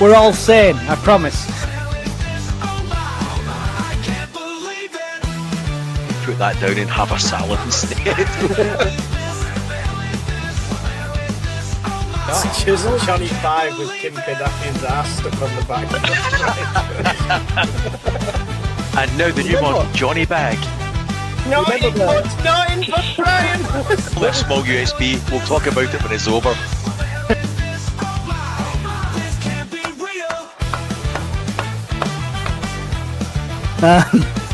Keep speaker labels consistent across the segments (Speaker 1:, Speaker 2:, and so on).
Speaker 1: We're all sane, I promise.
Speaker 2: Put that down and have a salad instead.
Speaker 3: That's just Johnny 5 with Kim Kardashian's ass stuck on the back.
Speaker 2: And now the new one, Johnny Bag.
Speaker 3: Not in for Brian.
Speaker 2: Little small USB. We'll talk about it when it's over.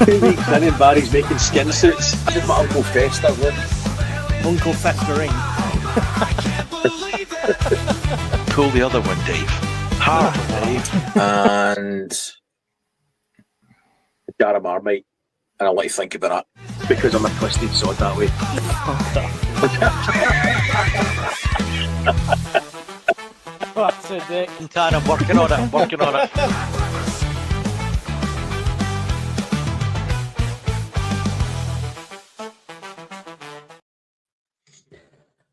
Speaker 4: Two weeks in and Barry's making skin suits. I did my Uncle Fester one.
Speaker 1: Uncle Festering.
Speaker 2: Pull the other one, Dave. Hard, Dave.
Speaker 4: And jar of Marmite. And I'll let you think about that. Because I'm a twisted sod that way.
Speaker 1: That's a dick.
Speaker 2: I'm working on it.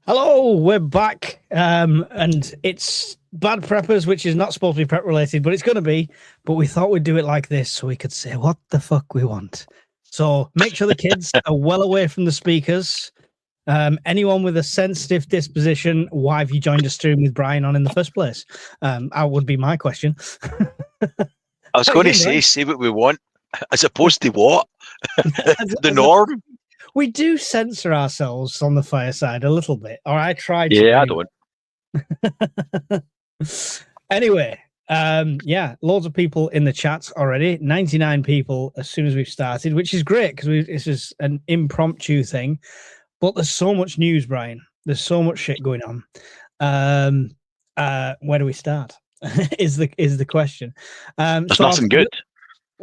Speaker 1: Hello, we're back, and it's Bad Preppers, which is not supposed to be prep related, but it's going to be. But we thought we'd do it like this so we could say what the fuck we want. So make sure the kids are well away from the speakers. Anyone with a sensitive disposition, why have you joined a stream with Brian on in the first place? That would be my question.
Speaker 2: I was going to say what we want, as opposed to what? The norm?
Speaker 1: We do censor ourselves on the fireside a little bit, or I try to.
Speaker 2: Yeah, I don't.
Speaker 1: Anyway, loads of people in the chat already. 99 people as soon as we've started, which is great because this is an impromptu thing. But there's so much news, Brian. There's so much shit going on. Where do we start? is the question.
Speaker 2: There's nothing good.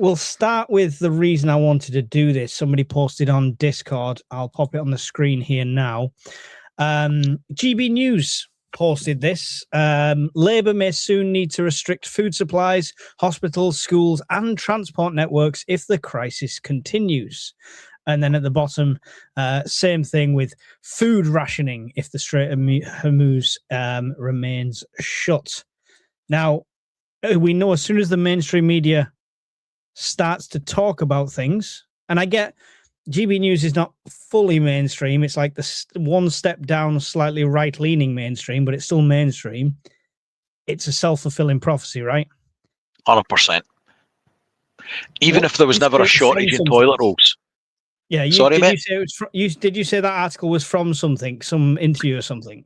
Speaker 1: We'll start with the reason I wanted to do this. Somebody posted on Discord. I'll pop it on the screen here now. GB News posted this. Labour may soon need to restrict food supplies, hospitals, schools, and transport networks if the crisis continues. And then at the bottom, same thing with food rationing if the Strait of Hormuz remains shut. Now, we know as soon as the mainstream media starts to talk about things, and I get GB News is not fully mainstream. It's like the one step down, slightly right-leaning mainstream, but it's still mainstream. It's a self-fulfilling prophecy, right?
Speaker 2: 100%. Even if there was never a shortage in toilet rolls.
Speaker 1: Yeah,
Speaker 2: Sorry, mate.
Speaker 1: Did you say that article was from something, some interview or something?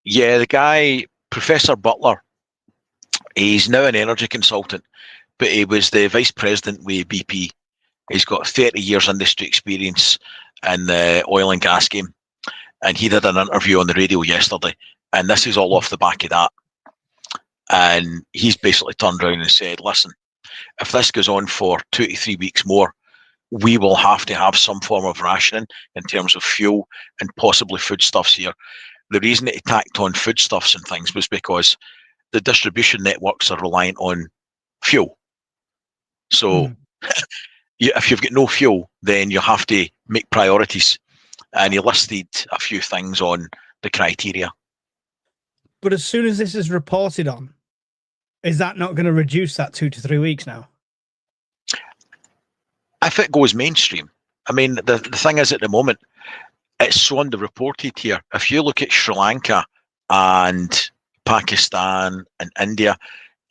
Speaker 2: Yeah, the guy, Professor Butler, he's now an energy consultant, but he was the vice president with BP. He's got 30 years industry experience in the oil and gas game. And he did an interview on the radio yesterday. And this is all off the back of that. And he's basically turned around and said, listen, if this goes on for 2 to 3 weeks more, we will have to have some form of rationing in terms of fuel and possibly foodstuffs here. The reason that he tacked on foodstuffs and things was because the distribution networks are reliant on fuel. So if you've got no fuel, then you have to make priorities. And he listed a few things on the criteria.
Speaker 1: But as soon as this is reported on, is that not going to reduce that 2 to 3 weeks now?
Speaker 2: If it goes mainstream, I mean, the thing is at the moment, it's so underreported here. If you look at Sri Lanka and Pakistan and India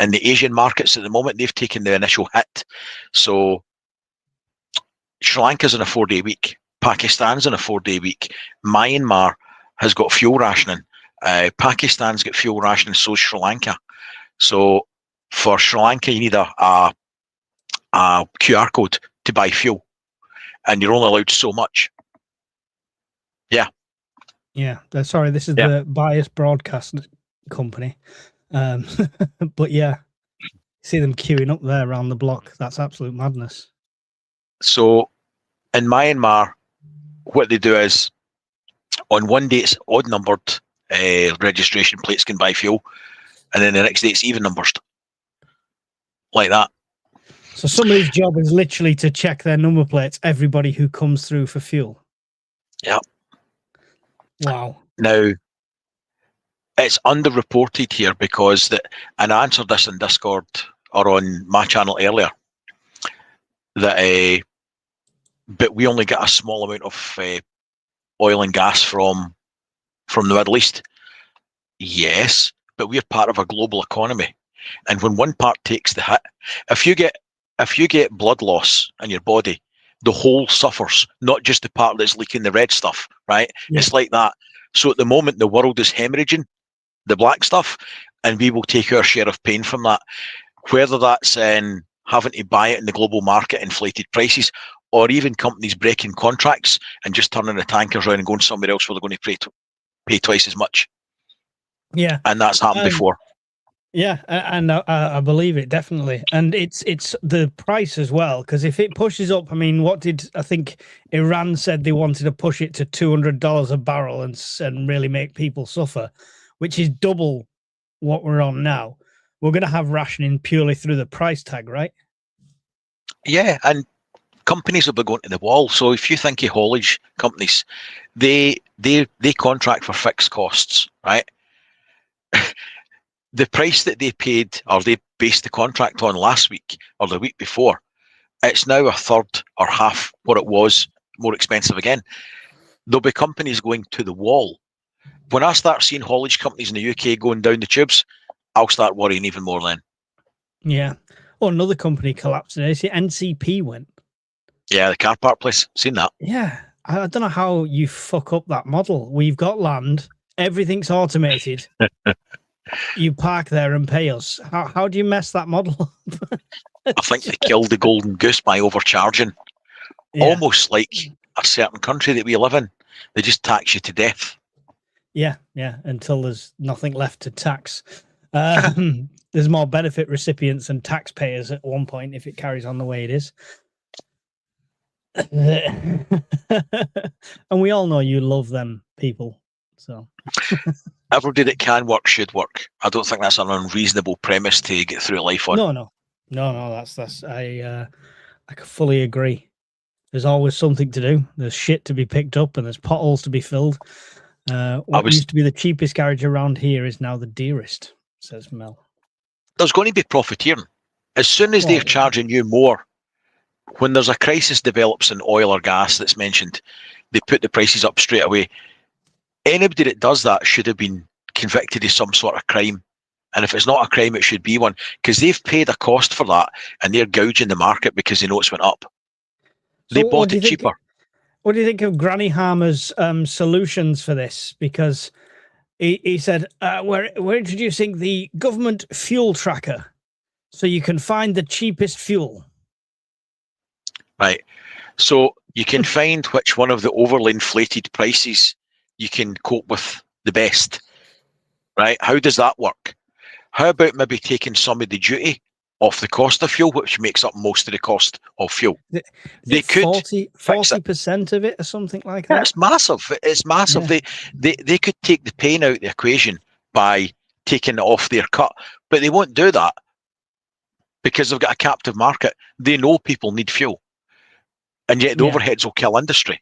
Speaker 2: and the Asian markets at the moment, they've taken the initial hit. So Sri Lanka's in a 4-day week. Pakistan's in a 4-day week. Myanmar has got fuel rationing. Pakistan's got fuel rationing, so is Sri Lanka. So for Sri Lanka, you need a QR code to buy fuel, and you're only allowed so much. Yeah.
Speaker 1: Sorry, this is the biased broadcast company, but yeah, see them queuing up there around the block. That's absolute madness.
Speaker 2: So in Myanmar, what they do is on one day it's odd numbered registration plates can buy fuel, and then the next day it's even numbers, like that.
Speaker 1: So somebody's job is literally to check their number plates, everybody who comes through for fuel.
Speaker 2: Yeah.
Speaker 1: Wow.
Speaker 2: Now, It's underreported here because and I answered this in Discord or on my channel earlier, that but we only get a small amount of oil and gas from the Middle East. Yes, but we're part of a global economy, and when one part takes the hit, if you get blood loss in your body, the whole suffers, not just the part that's leaking the red stuff, right?
Speaker 1: Yeah.
Speaker 2: It's like that. So at the moment, the world is hemorrhaging the black stuff, and we will take our share of pain from that. Whether that's in having to buy it in the global market, inflated prices, or even companies breaking contracts and just turning the tankers around and going somewhere else where they're going to pay twice as much.
Speaker 1: Yeah.
Speaker 2: And that's happened before.
Speaker 1: Yeah, and I believe it, definitely. And it's the price as well, because if it pushes up, I mean, I think Iran said they wanted to push it to $200 a barrel and really make people suffer, which is double what we're on now. We're going to have rationing purely through the price tag, right?
Speaker 2: Yeah, and companies will be going to the wall. So if you think of haulage companies, they contract for fixed costs, right? The price that they paid, or they based the contract on last week or the week before, it's now a third or half what it was, more expensive again. There'll be companies going to the wall. When I start seeing haulage companies in the UK going down the tubes, I'll start worrying even more then.
Speaker 1: Yeah. Oh, another company collapsed today. See, NCP went.
Speaker 2: Yeah, the car park place. Seen that.
Speaker 1: Yeah. I don't know how you fuck up that model. We've got land. Everything's automated. You park there and pay us. How do you mess that model up?
Speaker 2: I think they killed the golden goose by overcharging. Yeah. Almost like a certain country that we live in. They just tax you to death.
Speaker 1: Yeah, until there's nothing left to tax. There's more benefit recipients and taxpayers at one point if it carries on the way it is. And we all know you love them people. So
Speaker 2: everybody that can work should work. I don't think that's an unreasonable premise to get through life on.
Speaker 1: No. That's I can fully agree. There's always something to do. There's shit to be picked up, and there's potholes to be filled. What used to be the cheapest garage around here is now the dearest, says Mel.
Speaker 2: There's going to be profiteering. As soon as they're charging you more, when there's a crisis develops in oil or gas that's mentioned, they put the prices up straight away. Anybody that does that should have been convicted of some sort of crime. And if it's not a crime, it should be one, because they've paid a cost for that and they're gouging the market because they know it's went up. So they bought it cheaper.
Speaker 1: What do you think of Granny Harmer's solutions for this? Because he said, we're introducing the government fuel tracker so you can find the cheapest fuel.
Speaker 2: Right. So you can find which one of the overly inflated prices you can cope with the best. Right. How does that work? How about maybe taking some of the duty off the cost of fuel, which makes up most of the cost of fuel? They could
Speaker 1: 40% of it or something like that.
Speaker 2: Yeah, it's massive. It's massive. Yeah. They could take the pain out of the equation by taking it off their cut, but they won't do that because they've got a captive market. They know people need fuel, and yet the overheads will kill industry.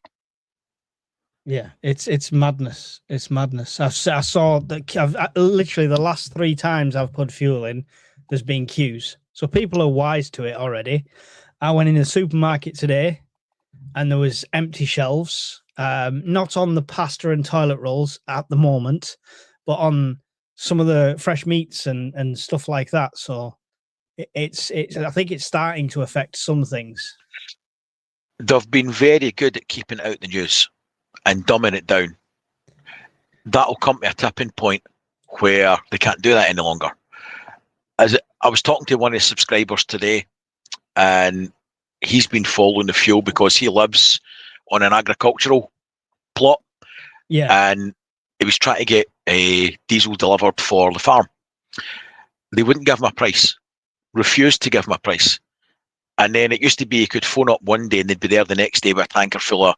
Speaker 1: Yeah, it's madness. It's madness. I saw that literally the last 3 times I've put fuel in, there's been queues. So people are wise to it already. I went in the supermarket today and there was empty shelves, not on the pasta and toilet rolls at the moment, but on some of the fresh meats and stuff like that. So it's I think it's starting to affect some things.
Speaker 2: They've been very good at keeping out the news and dumbing it down. That'll come to a tipping point where they can't do that any longer. I was talking to one of the subscribers today, and he's been following the fuel because he lives on an agricultural plot.
Speaker 1: Yeah.
Speaker 2: And he was trying to get a diesel delivered for the farm. They wouldn't give him a price, refused to give him a price. And then it used to be you could phone up one day and they'd be there the next day with a tanker full of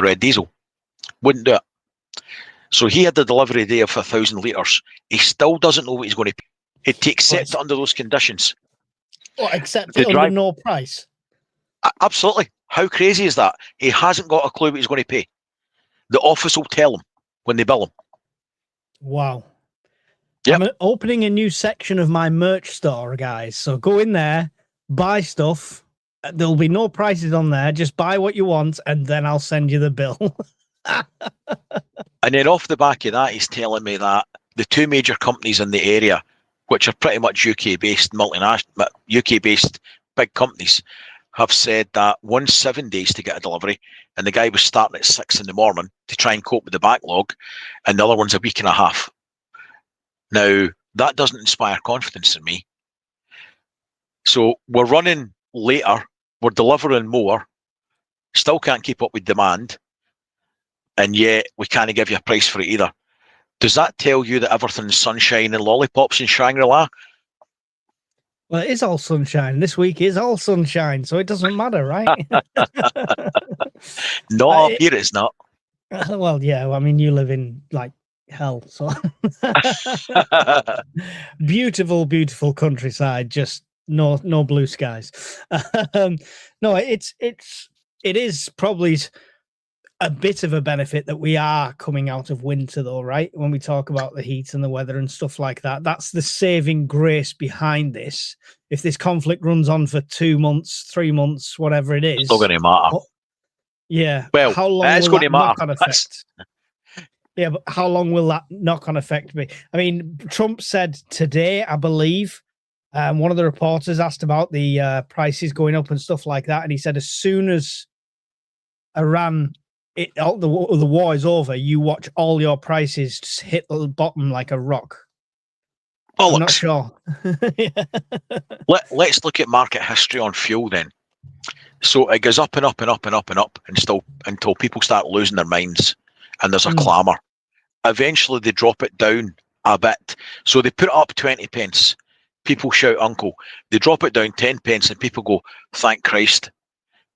Speaker 2: red diesel. Wouldn't do it. So he had the delivery day of 1,000 litres. He still doesn't know what he's going to pay. He'd accept it under those conditions.
Speaker 1: What, accept it under no price?
Speaker 2: Absolutely. How crazy is that? He hasn't got a clue what he's going to pay. The office will tell him when they bill him.
Speaker 1: Wow.
Speaker 2: Yep.
Speaker 1: I'm opening a new section of my merch store, guys. So go in there, buy stuff. There'll be no prices on there. Just buy what you want, and then I'll send you the bill.
Speaker 2: And then off the back of that, he's telling me that the two major companies in the area, which are pretty much UK-based multinational, UK-based big companies, have said that one's 7 days to get a delivery, and the guy was starting at 6 in the morning to try and cope with the backlog, and the other one's a week and a half. Now, that doesn't inspire confidence in me. So we're running later, we're delivering more, still can't keep up with demand, and yet we can't give you a price for it either. Does that tell you that everything's sunshine and lollipops in Shangri-La?
Speaker 1: Well, it is all sunshine. This week is all sunshine, so it doesn't matter, right?
Speaker 2: Not up here, it's not.
Speaker 1: Well, yeah. I mean, you live in like hell, so beautiful, beautiful countryside. Just no blue skies. No, it is probably a bit of a benefit that we are coming out of winter, though, right? When we talk about the heat and the weather and stuff like that, that's the saving grace behind this. If this conflict runs on for 2 months, 3 months, whatever it is,
Speaker 2: It's not going to matter.
Speaker 1: Yeah.
Speaker 2: Well,
Speaker 1: how long
Speaker 2: it's
Speaker 1: will
Speaker 2: going
Speaker 1: that
Speaker 2: to matter.
Speaker 1: knock-on effect? Yeah, but how long will that knock-on effect be? I mean, Trump said today, I believe, one of the reporters asked about the prices going up and stuff like that, and he said as soon as Iran, the war is over, you watch all your prices just hit the bottom like a rock.
Speaker 2: Bollocks.
Speaker 1: I'm not sure.
Speaker 2: Let's look at market history on fuel then. So it goes up and up and up and up and up until people start losing their minds and there's a clamour. Eventually they drop it down a bit. So they put it up 20 pence. People shout uncle. They drop it down 10 pence and people go, thank Christ.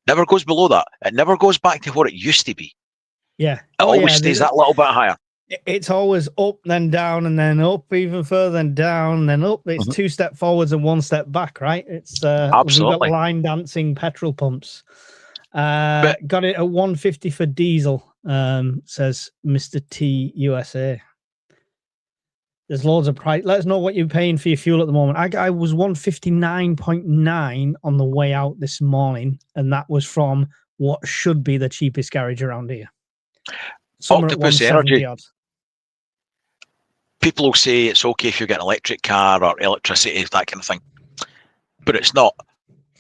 Speaker 2: Never goes below that. It never goes back to what it used to be.
Speaker 1: Yeah.
Speaker 2: It always stays that little bit higher.
Speaker 1: It's always up, then down, and then up even further, and down, and then up. It's 2 step forwards and 1 step back, right? It's
Speaker 2: absolutely.
Speaker 1: We've got line dancing petrol pumps. Got it at 150 for diesel, says Mr. T USA. There's loads of price. Let us know what you're paying for your fuel at the moment. I was 159.9 on the way out this morning, and that was from what should be the cheapest garage around here. Somewhere
Speaker 2: Octopus Energy. People will say it's okay if you get an electric car or electricity, that kind of thing. But it's not.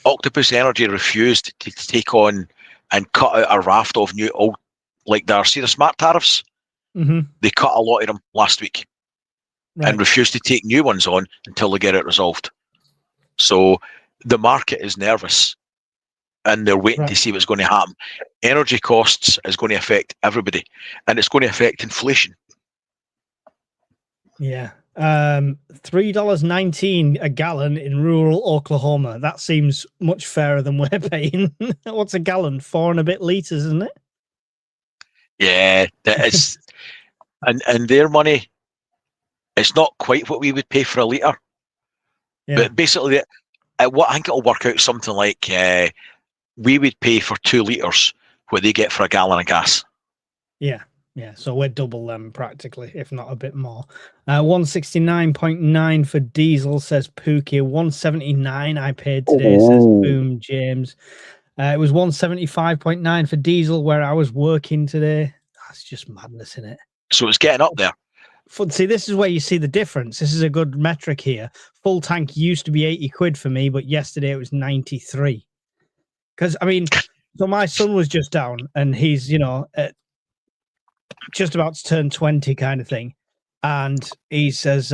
Speaker 2: Octopus Energy refused to take on and cut out a raft of new old, like the smart tariffs. They cut a lot of them last week. Right. And refused to take new ones on until they get it resolved. So the market is nervous and they're waiting to see what's going to happen. Energy costs is going to affect everybody and it's going to affect inflation.
Speaker 1: Yeah. $3.19 a gallon in rural Oklahoma. That seems much fairer than we're paying. What's a gallon? 4 and a bit liters, isn't it?
Speaker 2: Yeah, that is. and their money, it's not quite what we would pay for a litre. Yeah. But basically, I think it'll work out something like we would pay for 2 litres what they get for a gallon of gas.
Speaker 1: Yeah. Yeah, so we're double them practically, if not a bit more. 169.9 for diesel, says Pookie. 179 I paid today, says Boom James. It was 175.9 for diesel where I was working today. That's just madness, isn't it?
Speaker 2: So it's getting up there.
Speaker 1: See, this is where you see the difference. This is a good metric here. Full tank used to be 80 quid for me, but yesterday it was 93. Because, I mean, so my son was just down and he's, just about to turn 20 kind of thing. And he's as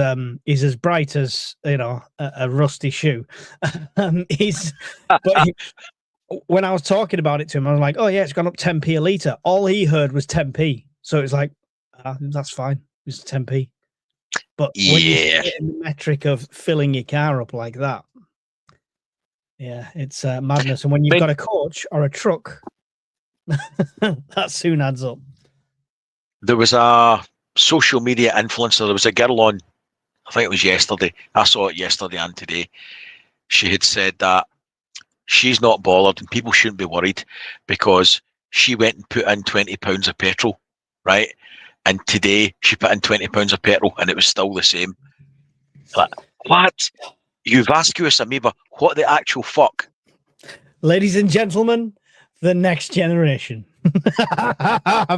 Speaker 1: bright as, a rusty shoe. When I was talking about it to him, I was like, oh yeah, it's gone up 10p a litre. All he heard was 10p. So it's like, that's fine. It's 10p. But when you get in the metric of filling your car up like that, yeah, it's madness. And when you've got a coach or a truck, that soon adds up.
Speaker 2: There was a social media influencer. There was a girl on, I think it was yesterday. I saw it yesterday and today. She had said that she's not bothered and people shouldn't be worried because she went and put in £20 of petrol, right? And today she put in £20 of petrol and it was still the same. Like, what? You vacuous amoeba? What the actual fuck?
Speaker 1: Ladies and gentlemen, the next generation.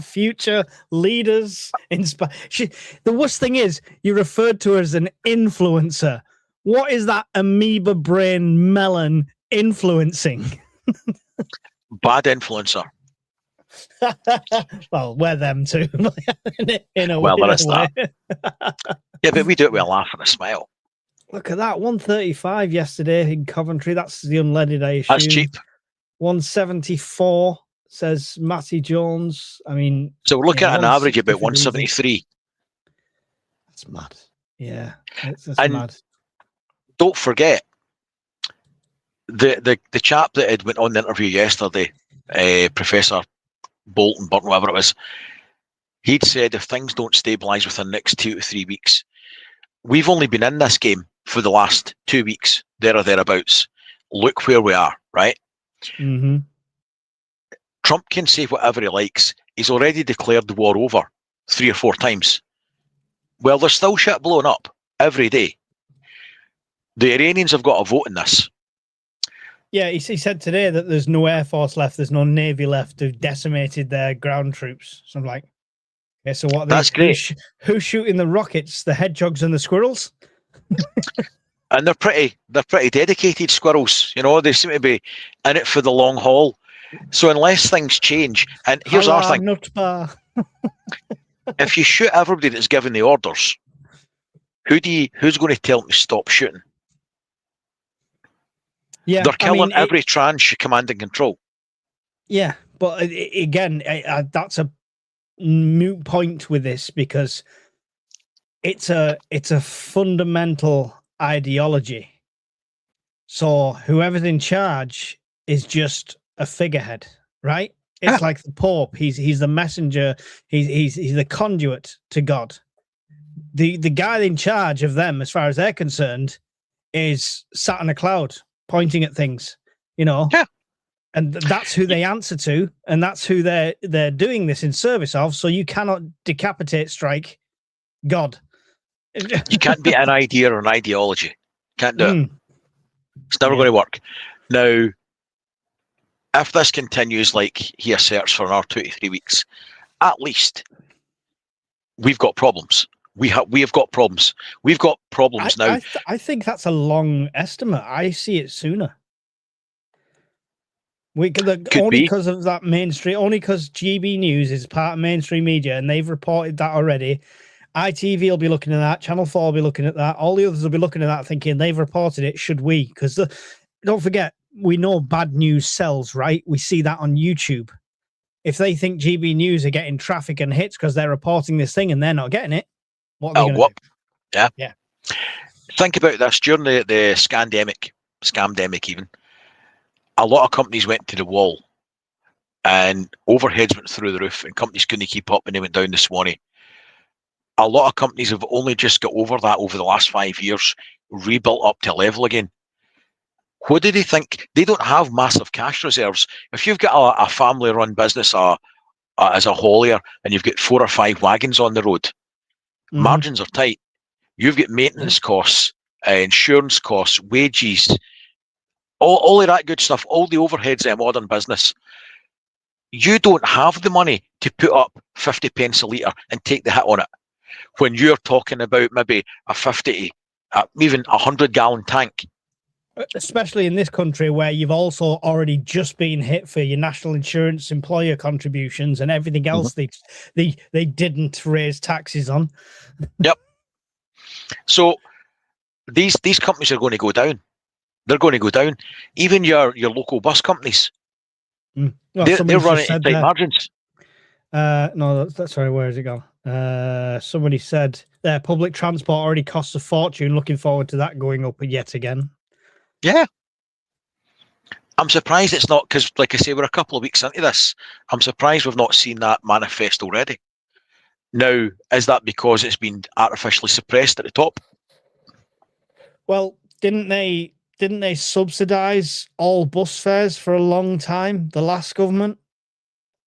Speaker 1: Future leaders. The worst thing is, you referred to her as an influencer. What is that amoeba brain melon influencing?
Speaker 2: Bad influencer.
Speaker 1: Well, we're them too. in a
Speaker 2: Well,
Speaker 1: way.
Speaker 2: there is that. Yeah, but we do it with a laugh and a smile.
Speaker 1: Look at that, 135 yesterday in Coventry. That's the unleaded, I assume.
Speaker 2: That's cheap.
Speaker 1: 174 says Matty Jones. I mean,
Speaker 2: So we're looking at an average about
Speaker 1: 160.
Speaker 2: 173.
Speaker 1: That's mad. Yeah, that's
Speaker 2: And
Speaker 1: mad.
Speaker 2: don't forget, the chap that had went on the interview yesterday, Professor Bolton, Burton, whatever it was, he'd said if things don't stabilise within the next 2 to 3 weeks, we've only been in this game for the last 2 weeks, there or thereabouts. Look where we are, right?
Speaker 1: Mm-hmm.
Speaker 2: Trump can say whatever he likes. He's already declared the war over 3 or 4 times. Well, there's still shit blowing up every day. The Iranians have got a vote in this.
Speaker 1: Yeah, he said today that there's no Air Force left, there's no Navy left. They've decimated their ground troops. So I'm like, okay, so what?
Speaker 2: That's great.
Speaker 1: Who's shooting the rockets? The hedgehogs and the squirrels?
Speaker 2: And they're pretty dedicated squirrels. You know, they seem to be in it for the long haul. So unless things change, and here's our thing:
Speaker 1: nut bar.
Speaker 2: if you shoot everybody that's given the orders, who's going to tell them to stop shooting?
Speaker 1: Yeah,
Speaker 2: they're killing every tranche command and control.
Speaker 1: Yeah, but again, that's a moot point with this because it's a fundamental ideology. So whoever's in charge is just a figurehead, right? It's like the Pope. He's the messenger. He's the conduit to God. The guy in charge of them, as far as they're concerned, is sat in a cloud pointing at things, you know.
Speaker 2: Yeah.
Speaker 1: And that's who they answer to, and that's who they're doing this in service of. So you cannot decapitate strike God.
Speaker 2: You can't be an idea or an ideology. Can't do it. It's never going to work. Now, if this continues like he asserts for another 2 to 3 weeks, at least we've got problems. We have got problems. We've got problems now.
Speaker 1: I think that's a long estimate. I see it sooner. Only because of that mainstream, only because GB News is part of mainstream media and they've reported that already. ITV will be looking at that. Channel 4 will be looking at that. All the others will be looking at that thinking they've reported it. Should we? Because don't forget, we know bad news sells, right? We see that on YouTube. If they think GB News are getting traffic and hits because they're reporting this thing and they're not getting it, what are they going to do?
Speaker 2: Yeah. Think about this. During the scamdemic even, a lot of companies went to the wall and overheads went through the roof and companies couldn't keep up and they went down the Swanee. A lot of companies have only just got over that over the last 5 years, rebuilt up to level again. What do they think? They don't have massive cash reserves. If you've got a family-run business as a haulier and you've got 4 or 5 wagons on the road, margins are tight. You've got maintenance costs, insurance costs, wages, all of that good stuff, all the overheads in a modern business. You don't have the money to put up 50 pence a litre and take the hit on it. When you're talking about maybe a 50, even 100-gallon tank.
Speaker 1: Especially in this country where you've also already just been hit for your national insurance employer contributions and everything else they didn't raise taxes on.
Speaker 2: Yep. So these companies are going to go down. They're going to go down. Even your local bus companies. Well, they're running tight margins.
Speaker 1: No, that's sorry. Where has it gone? Somebody said their public transport already costs a fortune. Looking forward to that going up yet again.
Speaker 2: Yeah. I'm surprised it's not, because like I say, we're a couple of weeks into this. I'm surprised we've not seen that manifest already. Now, is that because it's been artificially suppressed at the top?
Speaker 1: Well, didn't they subsidise all bus fares for a long time? The last government,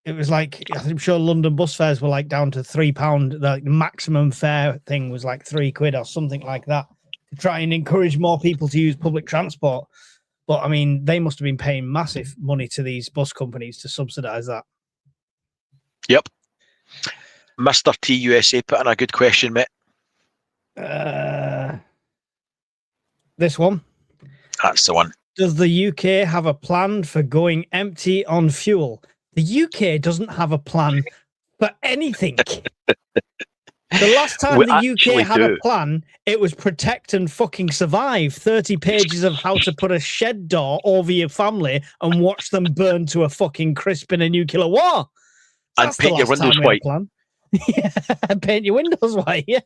Speaker 1: it was like, I'm sure London bus fares were like down to £3. The maximum fare thing was like £3 or something like that. to try and encourage more people to use public transport. But I mean, they must have been paying massive money to these bus companies to subsidize that.
Speaker 2: Yep. Mr. TUSA put in a good question, mate.
Speaker 1: This one.
Speaker 2: That's the one.
Speaker 1: Does the UK have a plan for going empty on fuel? The UK doesn't have a plan for anything. The last time
Speaker 2: We
Speaker 1: the UK had
Speaker 2: do.
Speaker 1: a plan, it was protect and fucking survive. 30 pages of how to put a shed door over your family and watch them burn to a fucking crisp in a nuclear war.
Speaker 2: And paint your windows white.
Speaker 1: Yeah, paint your windows white, yeah.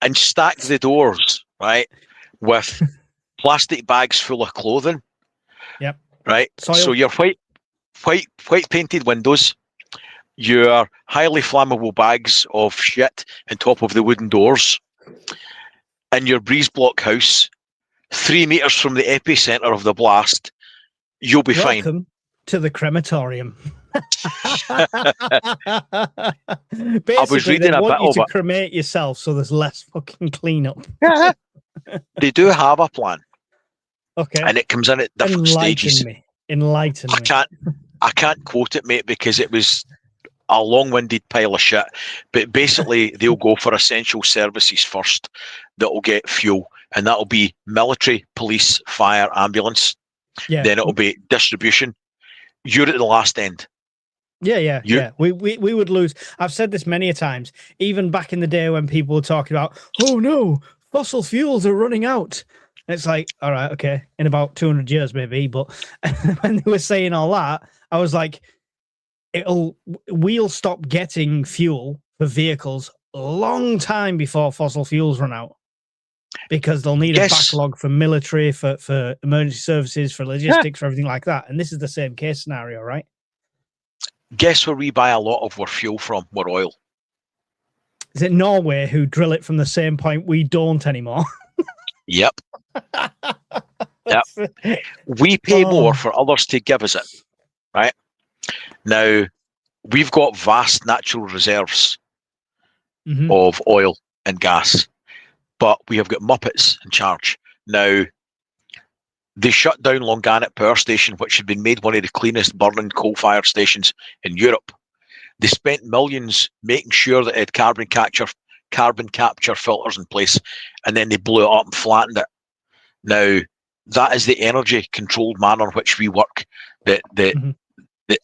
Speaker 2: And stack the doors, right, with plastic bags full of clothing.
Speaker 1: Yep.
Speaker 2: Right?
Speaker 1: Soil.
Speaker 2: So your white painted windows, your highly flammable bags of shit on top of the wooden doors, and your breeze block house, 3 meters from the epicenter of the blast, you'll be fine.
Speaker 1: Welcome to the crematorium. Basically, they want you to cremate yourself so there's less fucking cleanup.
Speaker 2: They do have a plan.
Speaker 1: Okay.
Speaker 2: And it comes in at different stages.
Speaker 1: Enlighten me.
Speaker 2: I can't quote it, mate, because it was a long-winded pile of shit. But basically, they'll go for essential services first that will get fuel. And that'll be military, police, fire, ambulance.
Speaker 1: Yeah.
Speaker 2: Then it'll be distribution. You're at the last end.
Speaker 1: Yeah. We would lose. I've said this many a times, even back in the day when people were talking about, oh no, fossil fuels are running out. And it's like, all right, okay, in about 200 years maybe. But when they were saying all that, I was like, we'll stop getting fuel for vehicles a long time before fossil fuels run out. Because they'll need a backlog for military, for emergency services, for logistics, for everything like that. And this is the same case scenario, right?
Speaker 2: Guess where we buy a lot of our fuel from? We're oil.
Speaker 1: Is it Norway who drill it from the same point we don't anymore?
Speaker 2: Yep. Yep. We pay more for others to give us it, right? Now, we've got vast natural reserves of oil and gas, but we have got Muppets in charge. Now, they shut down Longanet Power Station, which had been made one of the cleanest burning coal-fired stations in Europe. They spent millions making sure that it had carbon capture filters in place, and then they blew it up and flattened it. Now, that is the energy-controlled manner in which we work. The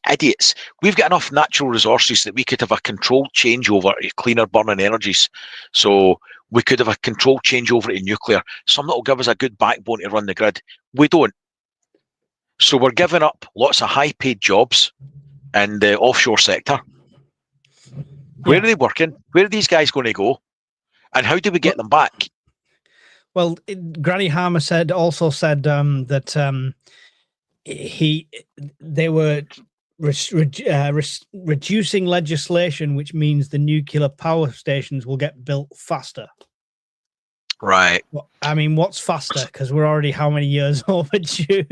Speaker 2: idiots. We've got enough natural resources that we could have a controlled changeover to cleaner burning energies. So we could have a controlled changeover to nuclear, something that will give us a good backbone to run the grid. We don't. So we're giving up lots of high-paid jobs in the offshore sector. Where are they working? Where are these guys going to go? And how do we get them back?
Speaker 1: Well, Granny Harmer also said that they were reducing legislation, which means the nuclear power stations will get built faster.
Speaker 2: Right.
Speaker 1: I mean, what's faster? Because we're already how many years overdue?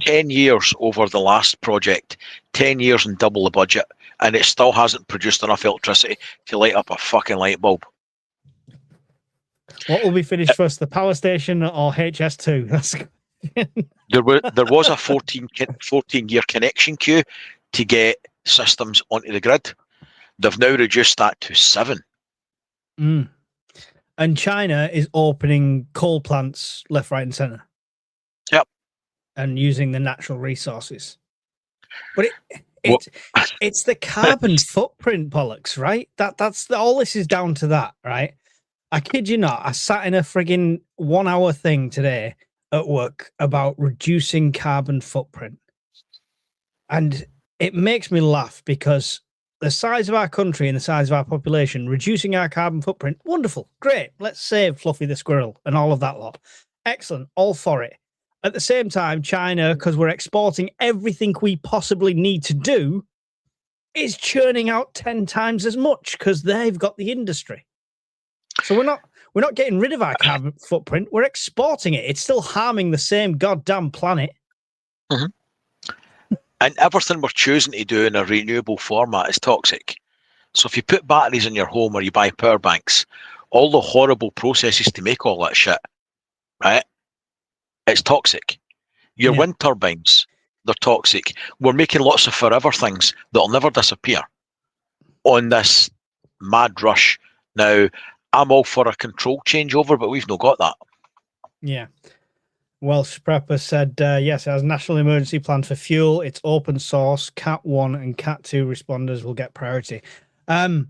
Speaker 2: 10 years over the last project, 10 years and double the budget, and it still hasn't produced enough electricity to light up a fucking light bulb.
Speaker 1: What will be finished first, the power station or HS2?
Speaker 2: There was a 14-year connection queue to get systems onto the grid. They've now reduced that to 7.
Speaker 1: And China is opening coal plants left, right, and center.
Speaker 2: Yep.
Speaker 1: And using the natural resources. But it's the carbon footprint, bollocks, right? That's all this is down to that, right? I kid you not. I sat in a frigging 1-hour thing today at work about reducing carbon footprint. And it makes me laugh because the size of our country and the size of our population, reducing our carbon footprint, wonderful, great. Let's save Fluffy the squirrel and all of that lot. Excellent, all for it. At the same time, China, because we're exporting everything we possibly need to do, is churning out 10 times as much because they've got the industry. So we're not getting rid of our carbon footprint. We're exporting it. It's still harming the same goddamn planet.
Speaker 2: And everything we're choosing to do in a renewable format is toxic. So if you put batteries in your home or you buy power banks, all the horrible processes to make all that shit right? It's toxic. Your
Speaker 1: Yeah.
Speaker 2: wind turbines, they're toxic. We're making lots of forever things that'll never disappear on this mad rush. Now, I'm all for a control changeover, but we've not got that.
Speaker 1: Yeah. Welsh Prepper said, yes, it has national emergency plan for fuel. It's open source. Cat 1 and Cat 2 responders will get priority. Is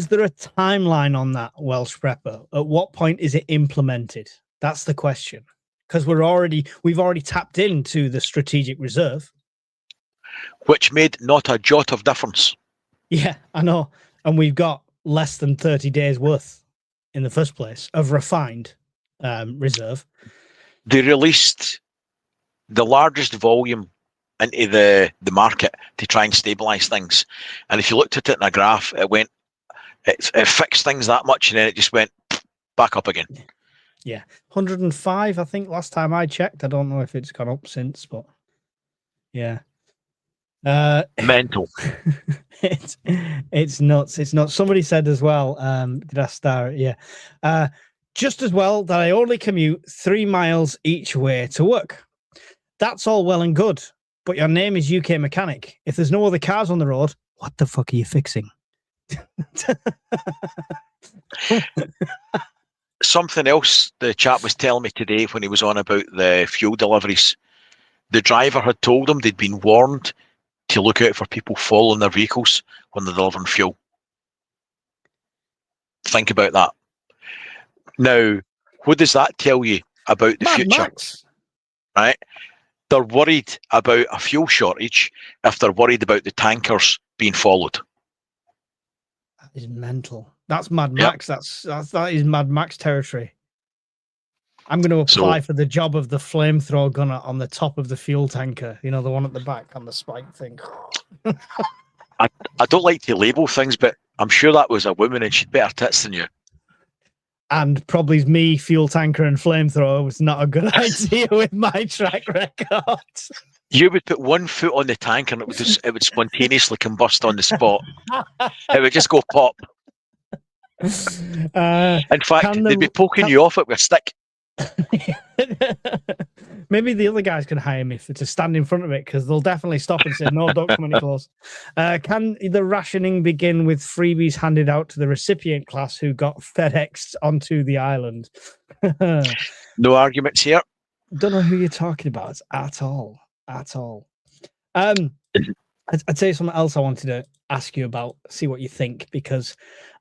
Speaker 1: there a timeline on that, Welsh Prepper? At what point is it implemented? That's the question. Because we've already tapped into the strategic reserve.
Speaker 2: Which made not a jot of difference.
Speaker 1: Yeah, I know. And we've got less than 30 days worth in the first place of refined reserve.
Speaker 2: They released the largest volume into the market to try and stabilize things. And if you looked at it in a graph, it fixed things that much, and then it just went back up again.
Speaker 1: Yeah, 105, I think, last time I checked. I don't know if it's gone up since, but yeah.
Speaker 2: Mental.
Speaker 1: It's nuts. It's nuts. Somebody said as well, did I star it? Yeah. Just as well that I only commute 3 miles each way to work. That's all well and good, but your name is UK Mechanic. If there's no other cars on the road, what the fuck are you fixing?
Speaker 2: Something else the chap was telling me today when he was on about the fuel deliveries. The driver had told him they'd been warned to look out for people following their vehicles when they're delivering fuel. Think about that. Now, what does that tell you about the future?
Speaker 1: Max.
Speaker 2: Right? They're worried about a fuel shortage if they're worried about the tankers being followed.
Speaker 1: That is mental. That's Mad Max. That is Mad Max territory. I'm going to apply for the job of the flamethrower gunner on the top of the fuel tanker. You know, the one at the back on the spike thing.
Speaker 2: I don't like to label things, but I'm sure that was a woman and she'd better tits than you.
Speaker 1: And probably me, fuel tanker and flamethrower was not a good idea with my track record.
Speaker 2: You would put one foot on the tank and it would spontaneously combust on the spot. It would just go pop. In fact, they'd be poking you off it with a stick.
Speaker 1: Maybe the other guys can hire me to stand in front of it, because they'll definitely stop and say, no, don't come any close. Can the rationing begin with freebies handed out to the recipient class who got FedExed onto the island?
Speaker 2: No arguments here.
Speaker 1: Don't know who you're talking about at all. I'd say something else I wanted to ask you about, see what you think, because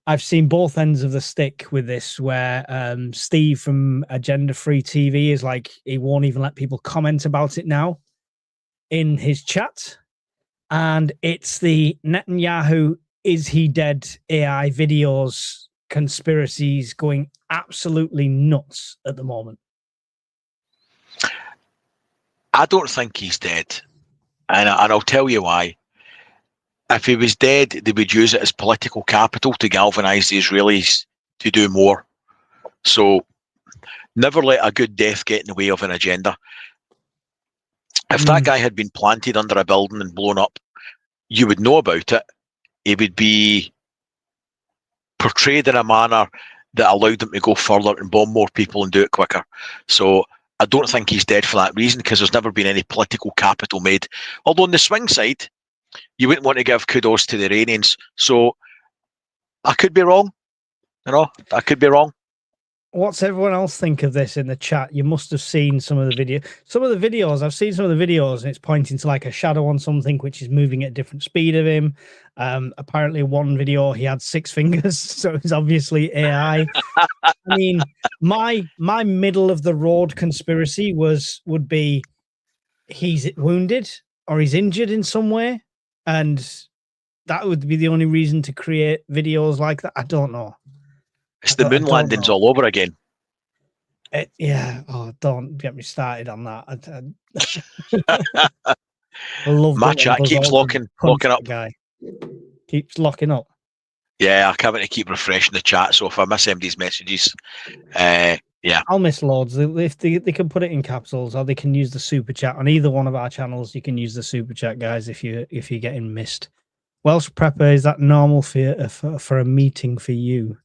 Speaker 1: I've seen both ends of the stick with this, where Steve from Agenda Free TV is like, he won't even let people comment about it now in his chat. And it's the Netanyahu, is he dead AI videos, conspiracies going absolutely nuts at the moment.
Speaker 2: I don't think he's dead. And I'll tell you why. If he was dead, they would use it as political capital to galvanise the Israelis to do more. So never let a good death get in the way of an agenda. If that guy had been planted under a building and blown up, you would know about it. He would be portrayed in a manner that allowed them to go further and bomb more people and do it quicker. So I don't think he's dead for that reason, because there's never been any political capital made. Although on the swing side, you wouldn't want to give kudos to the Iranians. So I could be wrong. I could be wrong.
Speaker 1: What's everyone else think of this in the chat? You must have seen some of the video. I've seen some of the videos, and it's pointing to like a shadow on something which is moving at a different speed of him. Apparently one video he had 6 fingers, so it's obviously AI. I mean, my middle of the road conspiracy would be he's wounded or he's injured in some way, and that would be the only reason to create videos like that. I don't know.
Speaker 2: It's the moon landings all over again.
Speaker 1: Yeah. Oh, don't get me started on that. I love
Speaker 2: my chat keeps locking up.
Speaker 1: Guy keeps locking up.
Speaker 2: Yeah, I can't keep refreshing the chat. So if I miss MD's messages, yeah,
Speaker 1: I'll miss loads. If they can put it in capsules, or they can use the super chat on either one of our channels. You can use the super chat, guys, if you're getting missed. Welsh Prepper, is that normal for a meeting for you?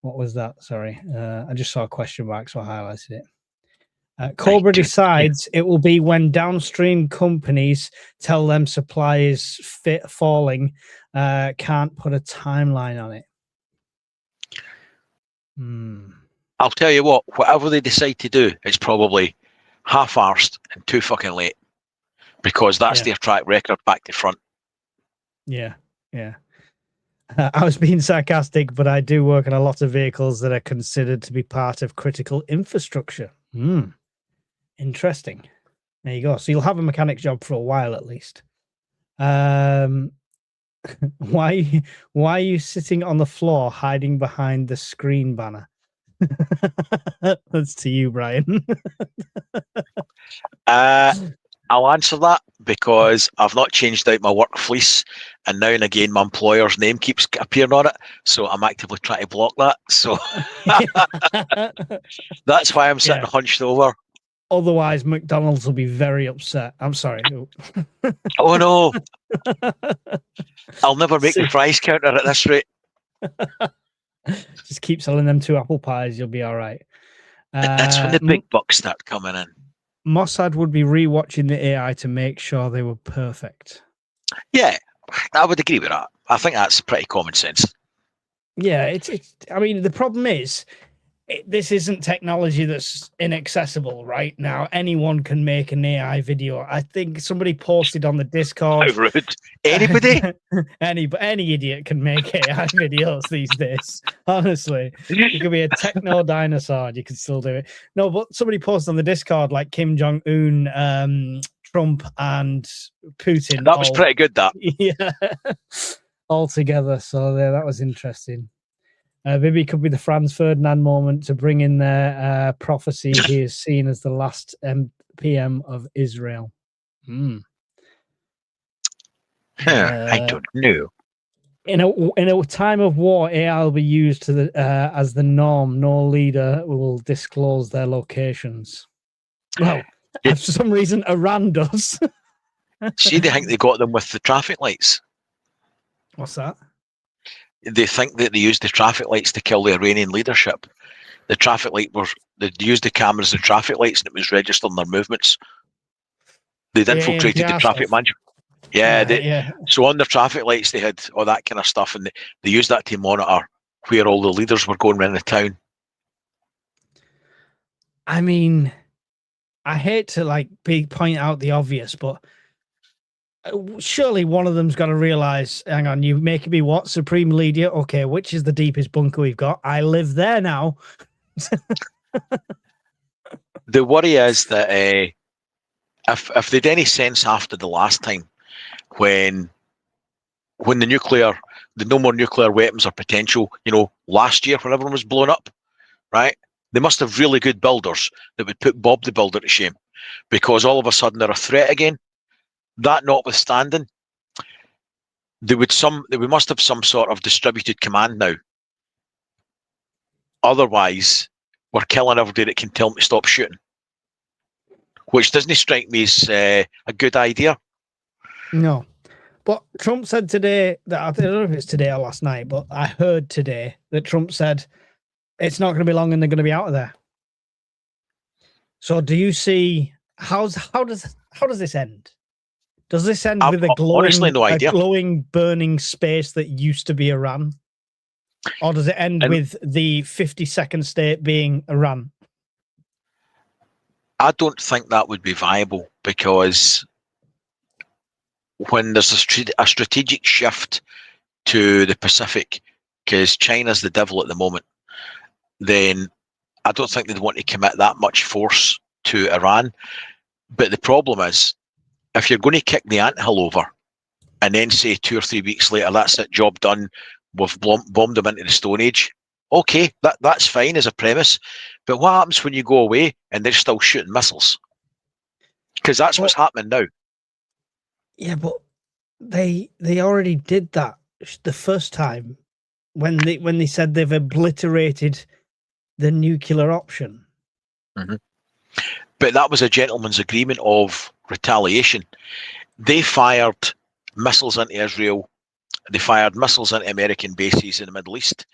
Speaker 1: What was that? Sorry. I just saw a question mark, so I highlighted it. Cobra decides it will be when downstream companies tell them supply is falling, can't put a timeline on it.
Speaker 2: I'll tell you what, whatever they decide to do, it's probably half-arsed and too fucking late, because that's their track record back to front.
Speaker 1: Yeah. I was being sarcastic, but I do work on a lot of vehicles that are considered to be part of critical infrastructure. Interesting. There you go. So you'll have a mechanic job for a while at least. Why are you sitting on the floor hiding behind the screen banner? That's to you, Brian.
Speaker 2: I'll answer that because I've not changed out my work fleece, and now and again my employer's name keeps appearing on it, so I'm actively trying to block that. So that's why I'm sitting hunched over.
Speaker 1: Otherwise, McDonald's will be very upset. I'm sorry.
Speaker 2: Oh no! I'll never make the fries counter at this rate.
Speaker 1: Just keep selling them 2 apple pies. You'll be all right.
Speaker 2: That's when the big bucks start coming in.
Speaker 1: Mossad would be rewatching the AI to make sure they were perfect.
Speaker 2: Yeah, I would agree with that. I think that's pretty common sense.
Speaker 1: Yeah, it's. I mean, the problem is, this isn't technology that's inaccessible right now. Anyone can make an AI video. I think somebody posted on the Discord.
Speaker 2: How rude. Anybody?
Speaker 1: any idiot can make AI videos these days. Honestly, you could be a techno dinosaur and you can still do it. No, but somebody posted on the Discord like Kim Jong-un, Trump, and Putin.
Speaker 2: That was pretty good. That
Speaker 1: all together. So that was interesting. Maybe it could be the Franz Ferdinand moment to bring in their prophecy. He is seen as the last PM of Israel.
Speaker 2: I don't know.
Speaker 1: In a time of war, AI will be used as the norm. No leader will disclose their locations. Well, for some reason, Iran does.
Speaker 2: See, they think they got them with the traffic lights.
Speaker 1: What's that?
Speaker 2: They think that they used the traffic lights to kill the Iranian leadership. The traffic light they used the cameras and traffic lights, and it was registering their movements. They'd infiltrated the traffic management. So on their traffic lights, they had all that kind of stuff, and they used that to monitor where all the leaders were going around the town.
Speaker 1: I mean, I hate to point out the obvious, but surely one of them's got to realize, hang on, you making me what? Supreme leader? Okay, which is the deepest bunker we've got? I live there now.
Speaker 2: The worry is that if they'd any sense after the last time, when the no more nuclear weapons or potential, last year when everyone was blown up, right? They must have really good builders that would put Bob the Builder to shame, because all of a sudden they're a threat again. That notwithstanding, we must have some sort of distributed command now. Otherwise, we're killing everybody that can tell them to stop shooting, which doesn't strike me as a good idea.
Speaker 1: No, but Trump said today that, I don't know if it's today or last night, but I heard today that Trump said it's not going to be long and they're going to be out of there. So do you see how does this end? Does this end with a glowing,
Speaker 2: honestly, no idea.
Speaker 1: A glowing, burning space that used to be Iran? Or does it end with the 52nd state being Iran?
Speaker 2: I don't think that would be viable, because when there's a strategic shift to the Pacific, because China's the devil at the moment, then I don't think they'd want to commit that much force to Iran. But the problem is, if you're going to kick the anthill over and then say 2 or 3 weeks later, that's it, job done, we've bombed them into the Stone Age, okay, that's fine as a premise. But what happens when you go away and they're still shooting missiles? Because that's what's happening now.
Speaker 1: Yeah, but they already did that the first time when they said they've obliterated the nuclear option.
Speaker 2: Mm-hmm. But that was a gentleman's agreement of retaliation. They fired missiles into Israel. They fired missiles into American bases in the Middle East.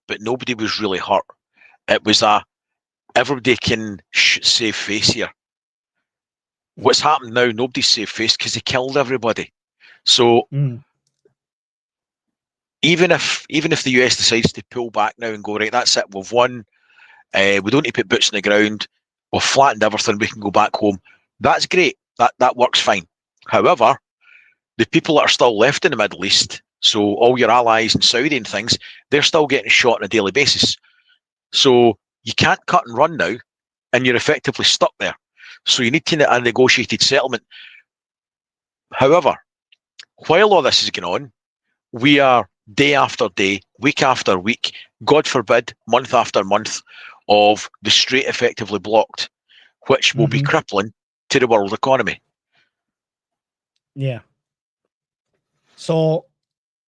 Speaker 2: but nobody was really hurt. It was everybody can save face here. What's happened now, nobody's saved face because they killed everybody. So even if the US decides to pull back now and go, right, that's it, we've won, we don't need to put boots on the ground, we've flattened everything, we can go back home, that's great, that works fine. However, the people that are still left in the Middle East, so all your allies in Saudi and things, they're still getting shot on a daily basis. So you can't cut and run now, and you're effectively stuck there. So you need to a negotiated settlement. However, while all this is going on, we are day after day, week after week, God forbid, month after month of the Strait effectively blocked, which will be crippling to the world economy.
Speaker 1: Yeah. So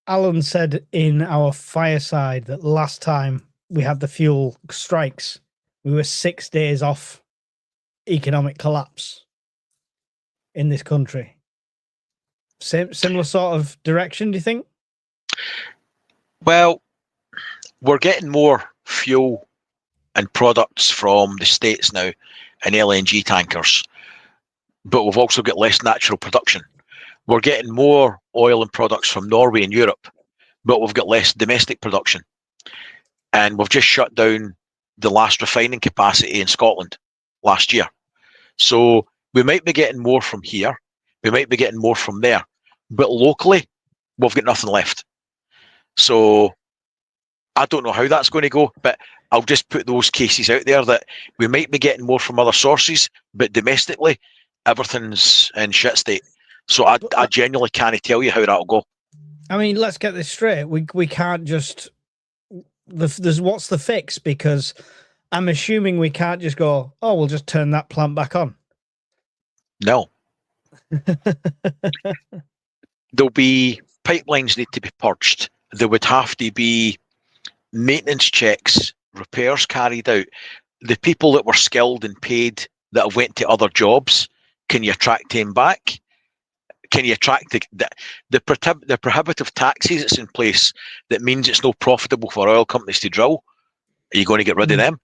Speaker 1: Alan said in our fireside that last time we had the fuel strikes, we were 6 days off economic collapse in this country. Similar sort of direction, do you think?
Speaker 2: Well, we're getting more fuel and products from the States now and LNG tankers, but we've also got less natural production. We're getting more oil and products from Norway and Europe, but we've got less domestic production. And we've just shut down the last refining capacity in Scotland last year. So we might be getting more from here, we might be getting more from there, but locally, we've got nothing left. So I don't know how that's going to go, but I'll just put those cases out there that we might be getting more from other sources, but domestically, everything's in shit state. So I genuinely can't tell you how that'll go.
Speaker 1: I mean, let's get this straight. We can't just... There's what's the fix? Because I'm assuming we can't just go, oh, we'll just turn that plant back on.
Speaker 2: No. There'll be pipelines need to be purged. There would have to be maintenance checks, repairs carried out. The people that were skilled and paid that have went to other jobs, can you attract them back? Can you attract the prohibitive taxes that's in place that means it's not profitable for oil companies to drill? Are you going to get rid of them?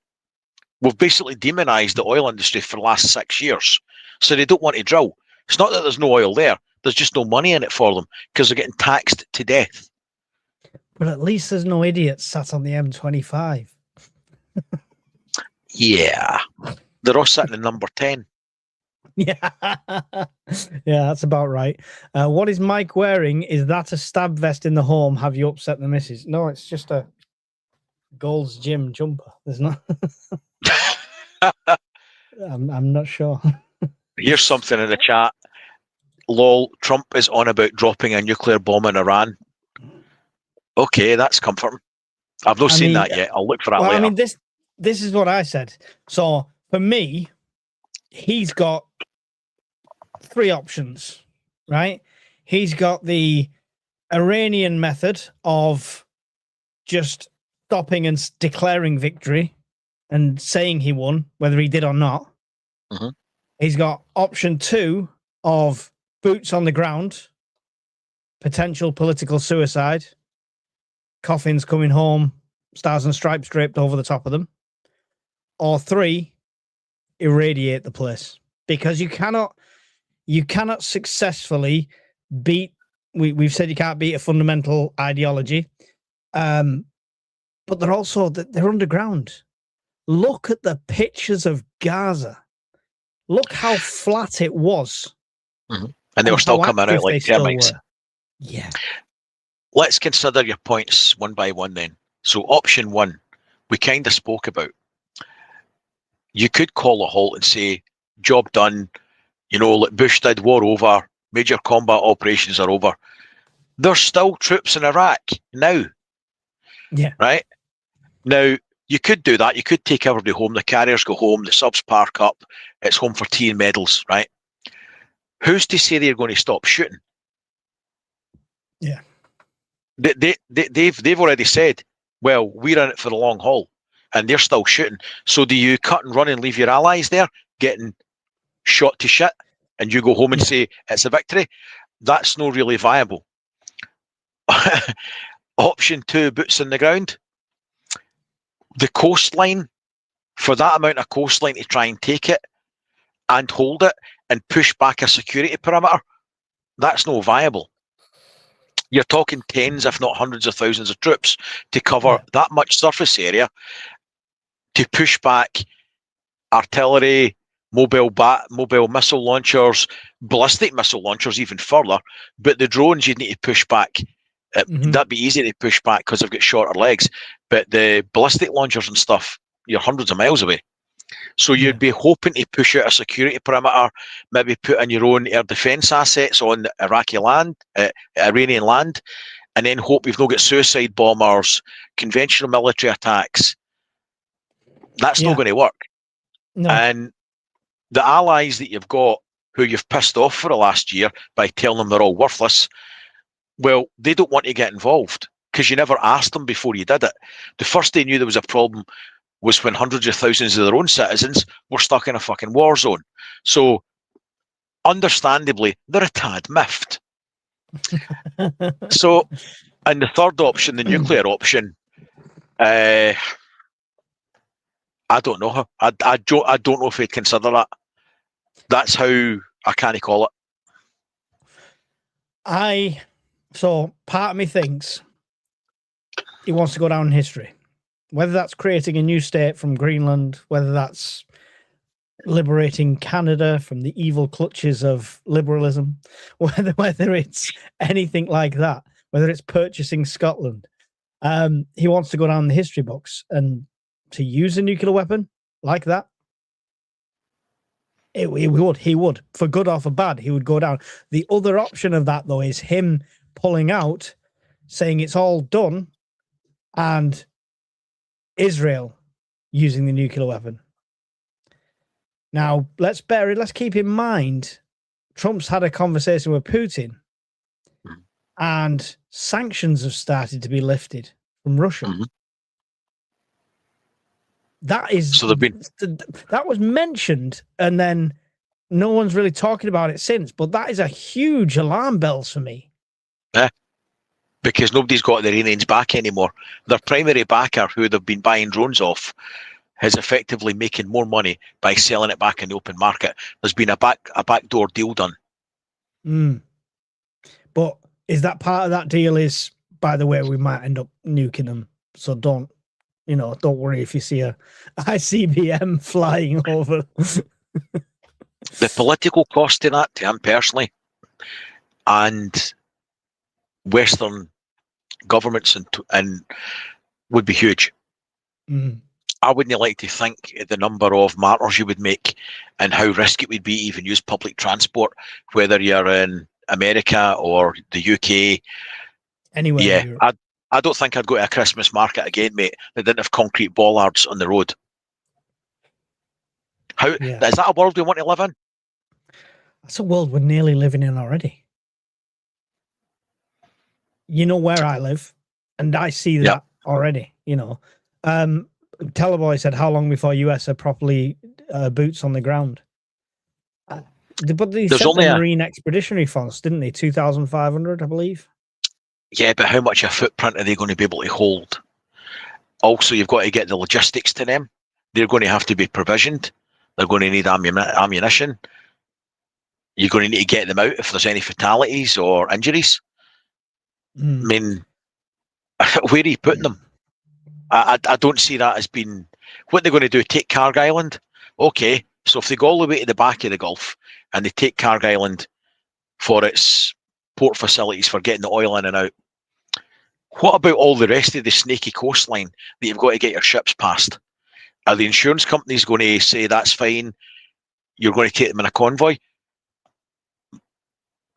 Speaker 2: We've basically demonised the oil industry for the last 6 years, so they don't want to drill. It's not that there's no oil there, there's just no money in it for them because they're getting taxed to death.
Speaker 1: But at least there's no idiots sat on the M25.
Speaker 2: Yeah, they're all sitting in number 10.
Speaker 1: Yeah, that's about right. What is Mike wearing? Is that a stab vest in the home? Have you upset the missus? No, it's just a Gold's Gym jumper. There's not. I'm not sure.
Speaker 2: Here's something in the chat. Lol, Trump is on about dropping a nuclear bomb in Iran. Okay, that's comforting. I've not seen that yet. I'll look for that later.
Speaker 1: I mean, this is what I said. So for me, he's got 3 options, right? He's got the Iranian method of just stopping and declaring victory and saying he won, whether he did or not. He's got option 2 of boots on the ground, potential political suicide, coffins coming home, stars and stripes draped over the top of them. Or 3, irradiate the place, because you cannot successfully beat. We've said you can't beat a fundamental ideology, but they're underground. Look at the pictures of Gaza. Look how flat it was,
Speaker 2: and they were still coming out like termites.
Speaker 1: Yeah.
Speaker 2: Let's consider your points one by one then. So option 1, we kind of spoke about. You could call a halt and say, job done, like Bush did, war over, major combat operations are over. There's still troops in Iraq now.
Speaker 1: Yeah.
Speaker 2: Right? Now, you could do that. You could take everybody home. The carriers go home. The subs park up. It's home for tea and medals, right? Who's to say they're going to stop shooting?
Speaker 1: Yeah.
Speaker 2: They've already said, well, we're in it for the long haul. And they're still shooting. So do you cut and run and leave your allies there getting shot to shit and you go home and say it's a victory? That's not really viable. Option 2, boots on the ground. the coastline, for that amount of coastline to try and take it and hold it and push back a security perimeter, that's no viable. You're talking tens, if not hundreds of thousands of troops to cover that much surface area to push back artillery, mobile missile launchers, ballistic missile launchers even further. But the drones, you'd need to push back. That'd be easy to push back because they've got shorter legs. But the ballistic launchers and stuff, you're hundreds of miles away. So you'd be hoping to push out a security perimeter, maybe put in your own air defence assets on Iraqi land, Iranian land, and then hope you've not got suicide bombers, conventional military attacks. That's not going to work. No. And the allies that you've got, who you've pissed off for the last year by telling them they're all worthless, well, they don't want to get involved because you never asked them before you did it. The first they knew there was a problem was when hundreds of thousands of their own citizens were stuck in a fucking war zone. So, understandably, they're a tad miffed. So, and the third option, the nuclear option, I don't know. I don't know if they'd consider that. That's how I can't call it.
Speaker 1: So part of me thinks he wants to go down in history. Whether that's creating a new state from Greenland, whether that's liberating Canada from the evil clutches of liberalism, whether it's anything like that, whether it's purchasing Scotland, he wants to go down in the history books and to use a nuclear weapon like that. He would, for good or for bad, he would go down. The other option of that, though, is him pulling out, saying it's all done, and Israel using the nuclear weapon. Now, let's keep in mind, Trump's had a conversation with Putin, and sanctions have started to be lifted from Russia. Mm-hmm. That was mentioned, and then no one's really talking about it since. But that is a huge alarm bells for me.
Speaker 2: Yeah, because nobody's got their Iranians back anymore. Their primary backer, who they've been buying drones off, is effectively making more money by selling it back in the open market. There's been a backdoor deal done.
Speaker 1: But is that part of that deal? Is, by the way, we might end up nuking them. So don't worry if you see a ICBM flying over.
Speaker 2: The political cost to that, to him personally, and Western governments and would be huge. I wouldn't like to think the number of martyrs you would make and how risky it would be to even use public transport, whether you're in America or the UK.
Speaker 1: Anywhere.
Speaker 2: Yeah, I don't think I'd go to a Christmas market again, mate, that didn't have concrete bollards on the road. Is that a world we want to live in?
Speaker 1: That's a world we're nearly living in already. You know where I live, and I see that already. Teleboy said, how long before US are properly boots on the ground? But they sent the Marine Expeditionary Force, didn't they? 2,500, I believe.
Speaker 2: Yeah, but how much a footprint are they going to be able to hold? Also, you've got to get the logistics to them. They're going to have to be provisioned. They're going to need ammunition. You're going to need to get them out if there's any fatalities or injuries. I mean, where are you putting them? I don't see that as being... What they're going to do, take Carg Island? Okay, so if they go all the way to the back of the Gulf and they take Carg Island for its port facilities for getting the oil in and out, what about all the rest of the snaky coastline that you've got to get your ships past? Are the insurance companies going to say that's fine, you're going to take them in a convoy?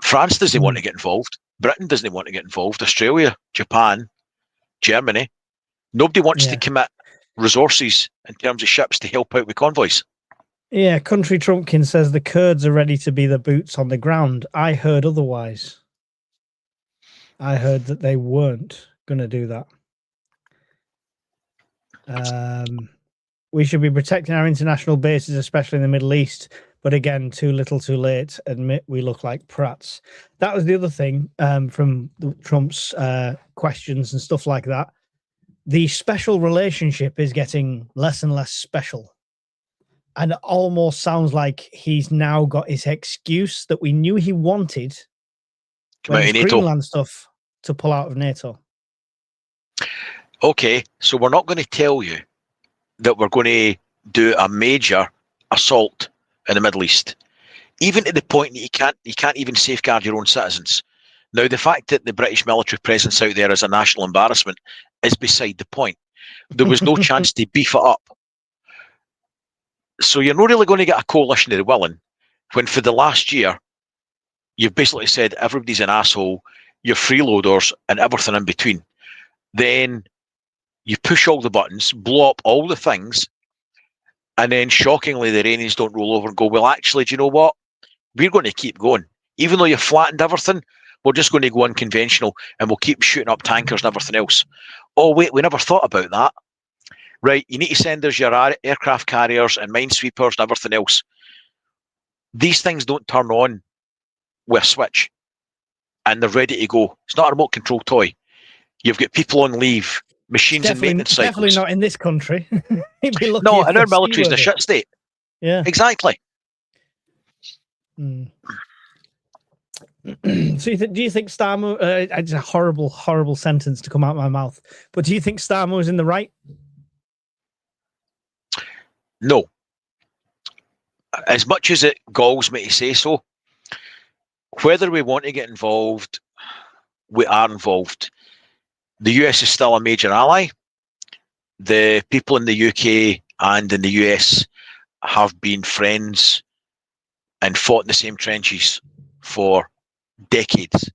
Speaker 2: France doesn't want to get involved. Britain doesn't want to get involved. Australia, Japan, Germany. Nobody wants to commit resources in terms of ships to help out with convoys.
Speaker 1: Yeah, Country Trumpkin says the Kurds are ready to be the boots on the ground. I heard otherwise. I heard that they weren't going to do that. We should be protecting our international bases, especially in the Middle East. But again, too little too late. Admit we look like prats. That was the other thing from Trump's questions and stuff like that. the special relationship is getting less and less special. And it almost sounds like he's now got his excuse that we knew he wanted
Speaker 2: Come
Speaker 1: when
Speaker 2: out
Speaker 1: it's
Speaker 2: of NATO.
Speaker 1: Greenland stuff to pull out of NATO.
Speaker 2: Okay, so we're not going to tell you that we're going to do a major assault in the Middle East, even to the point that you can't even safeguard your own citizens. Now, the fact that the British military presence out there is a national embarrassment is beside the point. There was no chance to beef it up. So you're not really going to get a coalition of the willing when for the last year you've basically said everybody's an asshole, you're freeloaders and everything in between. Then you push all the buttons, blow up all the things, and then shockingly the Iranians don't roll over and go, well, actually, do you know what? We're going to keep going. Even though you've flattened everything, we're just going to go unconventional and we'll keep shooting up tankers and everything else. Oh, wait, we never thought about that. Right, you need to send us your aircraft carriers and minesweepers and everything else. These things don't turn on with a switch and they're ready to go. It's not a remote control toy. You've got people on leave, machines and maintenance cycles.
Speaker 1: Definitely not in this country.
Speaker 2: No, and our military's in a shit state.
Speaker 1: Yeah.
Speaker 2: Exactly.
Speaker 1: So do you think Starmer, it's a horrible, horrible sentence to come out of my mouth, but do you think Starmer was in the right?
Speaker 2: No. As much as it galls me to say so, whether we want to get involved, we are involved. The US is still a major ally. The people in the UK and in the US have been friends and fought in the same trenches for decades.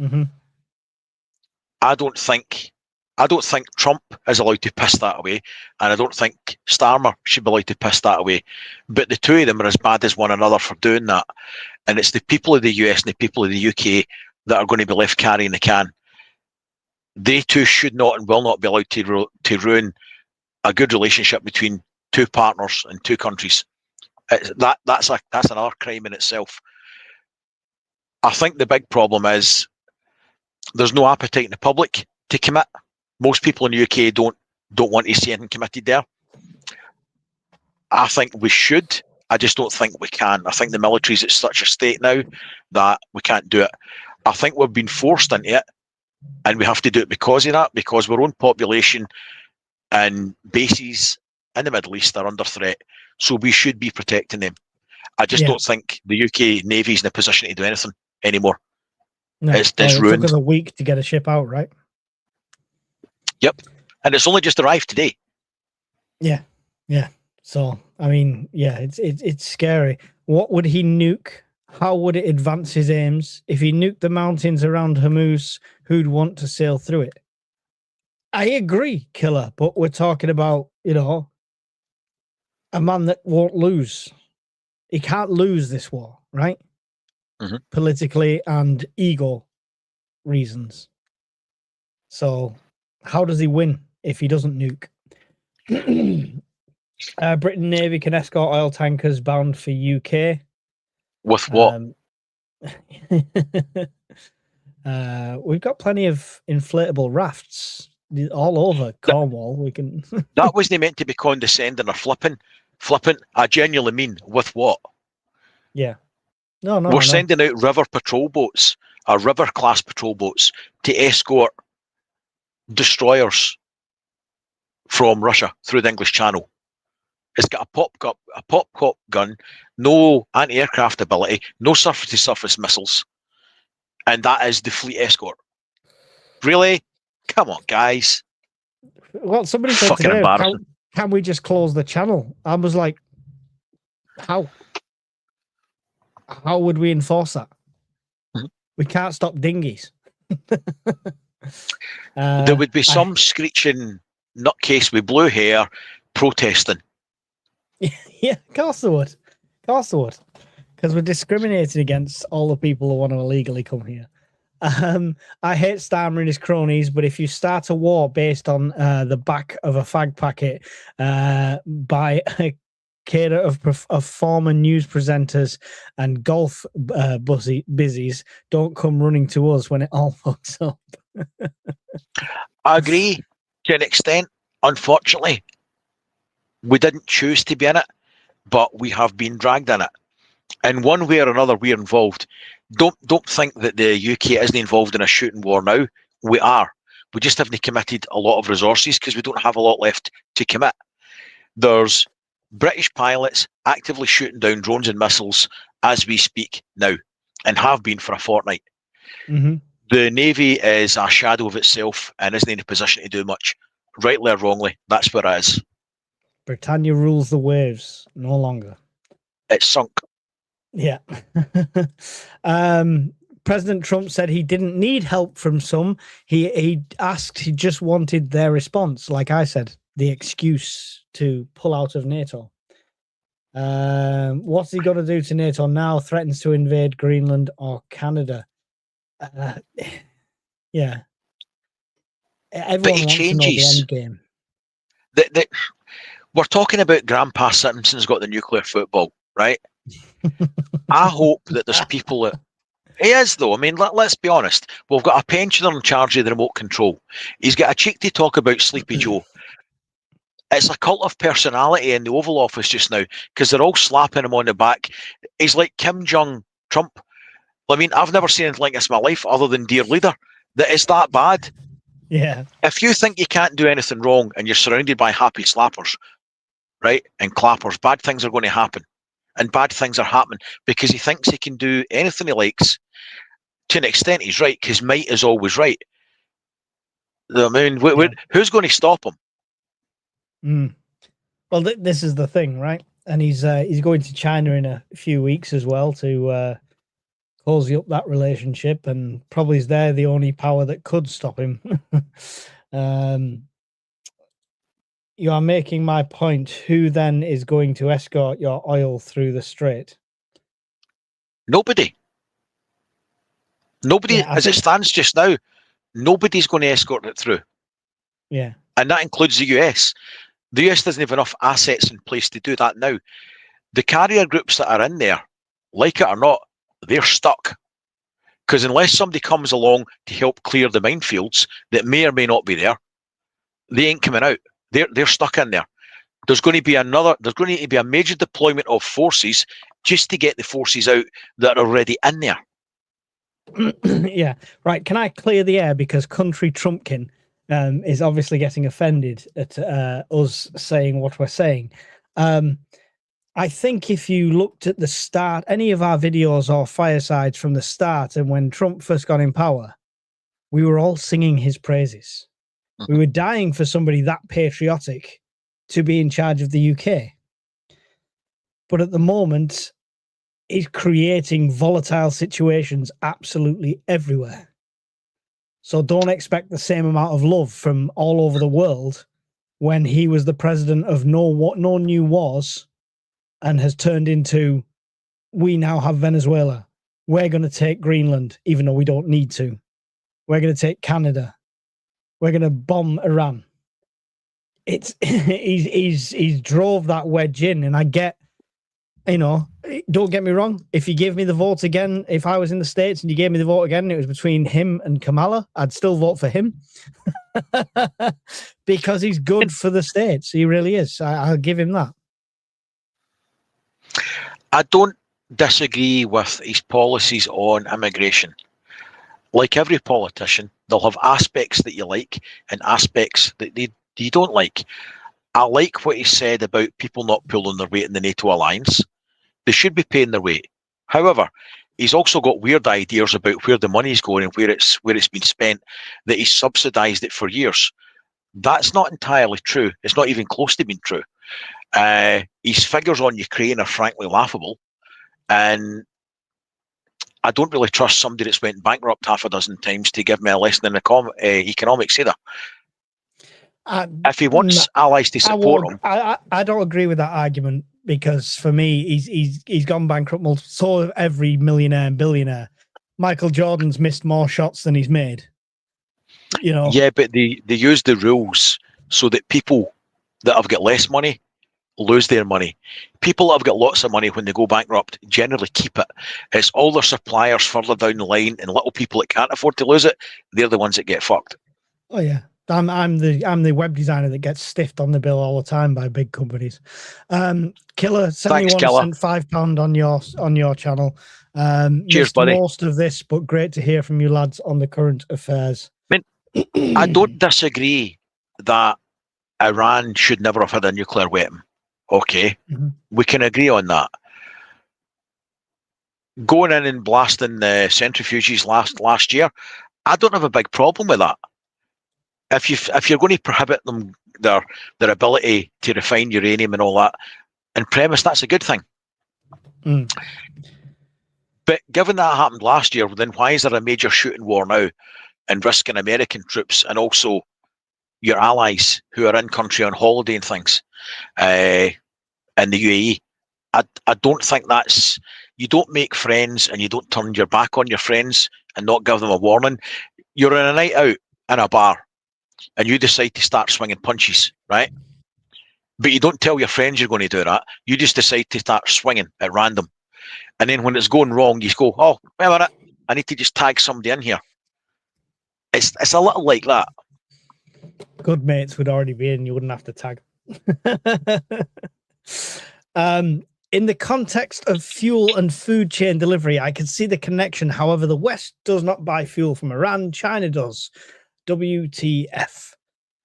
Speaker 1: Mm-hmm.
Speaker 2: I don't think Trump is allowed to piss that away, and I don't think Starmer should be allowed to piss that away. But the two of them are as bad as one another for doing that. And it's the people of the US and the people of the UK that are going to be left carrying the can. They too should not and will not be allowed to ruin a good relationship between two partners and two countries. That's another crime in itself. I think the big problem is there's no appetite in the public to commit. Most people in the UK don't want to see anything committed there. I think we should. I just don't think we can. I think the military's at such a state now that we can't do it. I think we've been forced into it, and we have to do it because of that, because our own population and bases in the Middle East are under threat. So we should be protecting them. I just don't think the UK Navy's in a position to do anything anymore.
Speaker 1: No,
Speaker 2: it's
Speaker 1: it
Speaker 2: ruined.
Speaker 1: took us a week to get a ship out, right?
Speaker 2: Yep. And it's only just arrived today.
Speaker 1: Yeah. Yeah. So, I mean, yeah, it's scary. What would he nuke? How would it advance his aims? If he nuked the mountains around Hormuz, who'd want to sail through it? I agree, Killer, but we're talking about, a man that won't lose. He can't lose this war, right?
Speaker 2: Mm-hmm.
Speaker 1: Politically and ego reasons. So how does he win if he doesn't nuke? Britain Navy can escort oil tankers bound for UK.
Speaker 2: With what?
Speaker 1: We've got plenty of inflatable rafts all over Cornwall. We can.
Speaker 2: That wasn't meant to be condescending or flippant. I genuinely mean, with what?
Speaker 1: Yeah. No.
Speaker 2: We're sending out river patrol boats, river class patrol boats, to escort destroyers from Russia through the English Channel. It's got a popcorn gun, no anti-aircraft ability, no surface-to-surface missiles, and that is the fleet escort. Really? Come on, guys.
Speaker 1: Well, somebody said
Speaker 2: fucking
Speaker 1: today,
Speaker 2: embarrassing.
Speaker 1: Can we just close the channel? I was like, how? How would we enforce that? Mm-hmm. We can't stop dinghies.
Speaker 2: There would be some screeching nutcase with blue hair protesting.
Speaker 1: Yeah, of course there would. Because we're discriminating against all the people who want to illegally come here. I hate Starmer and his cronies, but if you start a war based on the back of a fag packet by a cadre of former news presenters and golf busies, don't come running to us when it all fucks up.
Speaker 2: I agree. to an extent, unfortunately, we didn't choose to be in it, but we have been dragged in it. In one way or another, we're involved. Don't think that the UK isn't involved in a shooting war now. We are. We just haven't committed a lot of resources because we don't have a lot left to commit. There's British pilots actively shooting down drones and missiles as we speak now, and have been for a fortnight.
Speaker 1: Mm-hmm.
Speaker 2: The Navy is a shadow of itself and isn't in a position to do much. Rightly or wrongly, that's where it is.
Speaker 1: Britannia rules the waves no longer.
Speaker 2: It's sunk.
Speaker 1: Yeah. President Trump said he didn't need help from some. He just wanted their response. Like I said, the excuse to pull out of NATO. What's he got to do to NATO now? Threatens to invade Greenland or Canada. Yeah. Everyone wants to know the end game.
Speaker 2: We're talking about Grandpa Simpson's got the nuclear football, right? I hope that there's people that... He is, though. I mean, let's be honest. We've got a pensioner in charge of the remote control. He's got a cheek to talk about Sleepy Joe. It's a cult of personality in the Oval Office just now because they're all slapping him on the back. He's like Kim Jong-Trump. I mean, I've never seen anything like this in my life other than Dear Leader. That is that bad.
Speaker 1: Yeah.
Speaker 2: If you think you can't do anything wrong and you're surrounded by happy slappers, right, and clappers, bad things are going to happen. And bad things are happening because he thinks he can do anything he likes. To an extent, he's right, because might is always right. I mean, who's going to stop him?
Speaker 1: Well, this is the thing, right? And he's going to China in a few weeks as well to cozy up that relationship, and probably is there the only power that could stop him. You are making my point. Who then is going to escort your oil through the strait?
Speaker 2: Nobody. As it stands just now, nobody's going to escort it through.
Speaker 1: Yeah.
Speaker 2: And that includes the US. The US doesn't have enough assets in place to do that now. The carrier groups that are in there, like it or not, they're stuck. Because unless somebody comes along to help clear the minefields that may or may not be there, they ain't coming out. They're stuck in there. There's going to be a major deployment of forces just to get the forces out that are already in there.
Speaker 1: Yeah, right. Can I clear the air because Country Trumpkin is obviously getting offended at us saying what we're saying. I think if you looked at the start, any of our videos or firesides from the start, and when Trump first got in power, we were all singing his praises. We were dying for somebody that patriotic to be in charge of the UK. But at the moment, he's creating volatile situations absolutely everywhere. So don't expect the same amount of love from all over the world when he was the president of no new wars and has turned into, we now have Venezuela. We're going to take Greenland, even though we don't need to. We're going to take Canada. We're going to bomb Iran. He's drove that wedge in, and I get, don't get me wrong. If you give me the vote again, if I was in the States and you gave me the vote again, and it was between him and Kamala, I'd still vote for him because he's good for the States. He really is. I'll give him that.
Speaker 2: I don't disagree with his policies on immigration. Like every politician, they'll have aspects that you like and aspects that you don't like. I like what he said about people not pulling their weight in the NATO alliance. They should be paying their weight. However, he's also got weird ideas about where the money's going and where it's been spent, that he's subsidised it for years. That's not entirely true. It's not even close to being true. His figures on Ukraine are frankly laughable. And I don't really trust somebody that's went bankrupt half a dozen times to give me a lesson in economics either. If he wants allies to support him,
Speaker 1: I don't agree with that argument, because for me, he's gone bankrupt. So have every millionaire and billionaire. Michael Jordan's missed more shots than he's made.
Speaker 2: Yeah, but they use the rules so that people that have got less money lose their money. People that have got lots of money, when they go bankrupt, generally keep it. It's all their suppliers further down the line and little people that can't afford to lose it, they're the ones that get fucked.
Speaker 1: Oh yeah. I'm the web designer that gets stiffed on the bill all the time by big companies. Killer 71
Speaker 2: Killer.
Speaker 1: sent £5 on your channel.
Speaker 2: Cheers,
Speaker 1: Missed
Speaker 2: buddy.
Speaker 1: most of this, but great to hear from you lads on the current affairs.
Speaker 2: I don't disagree that Iran should never have had a nuclear weapon. Okay, we can agree on that. Going in and blasting the centrifuges last year, I don't have a big problem with that. If you're going to prohibit them their ability to refine uranium and all that, in premise, that's a good thing. But given that happened last year, then why is there a major shooting war now and risking American troops and also your allies who are in country on holiday and things in the UAE? I don't think that's... You don't make friends and you don't turn your back on your friends and not give them a warning. You're on a night out in a bar and you decide to start swinging punches, right? But you don't tell your friends you're going to do that. You just decide to start swinging at random. And then when it's going wrong, you go, oh, wait a minute, I need to just tag somebody in here. It's a little like that.
Speaker 1: Good mates would already be in, you wouldn't have to tag. In the context of fuel and food chain delivery, I can see the connection. However, the West does not buy fuel from Iran. China does. WTF.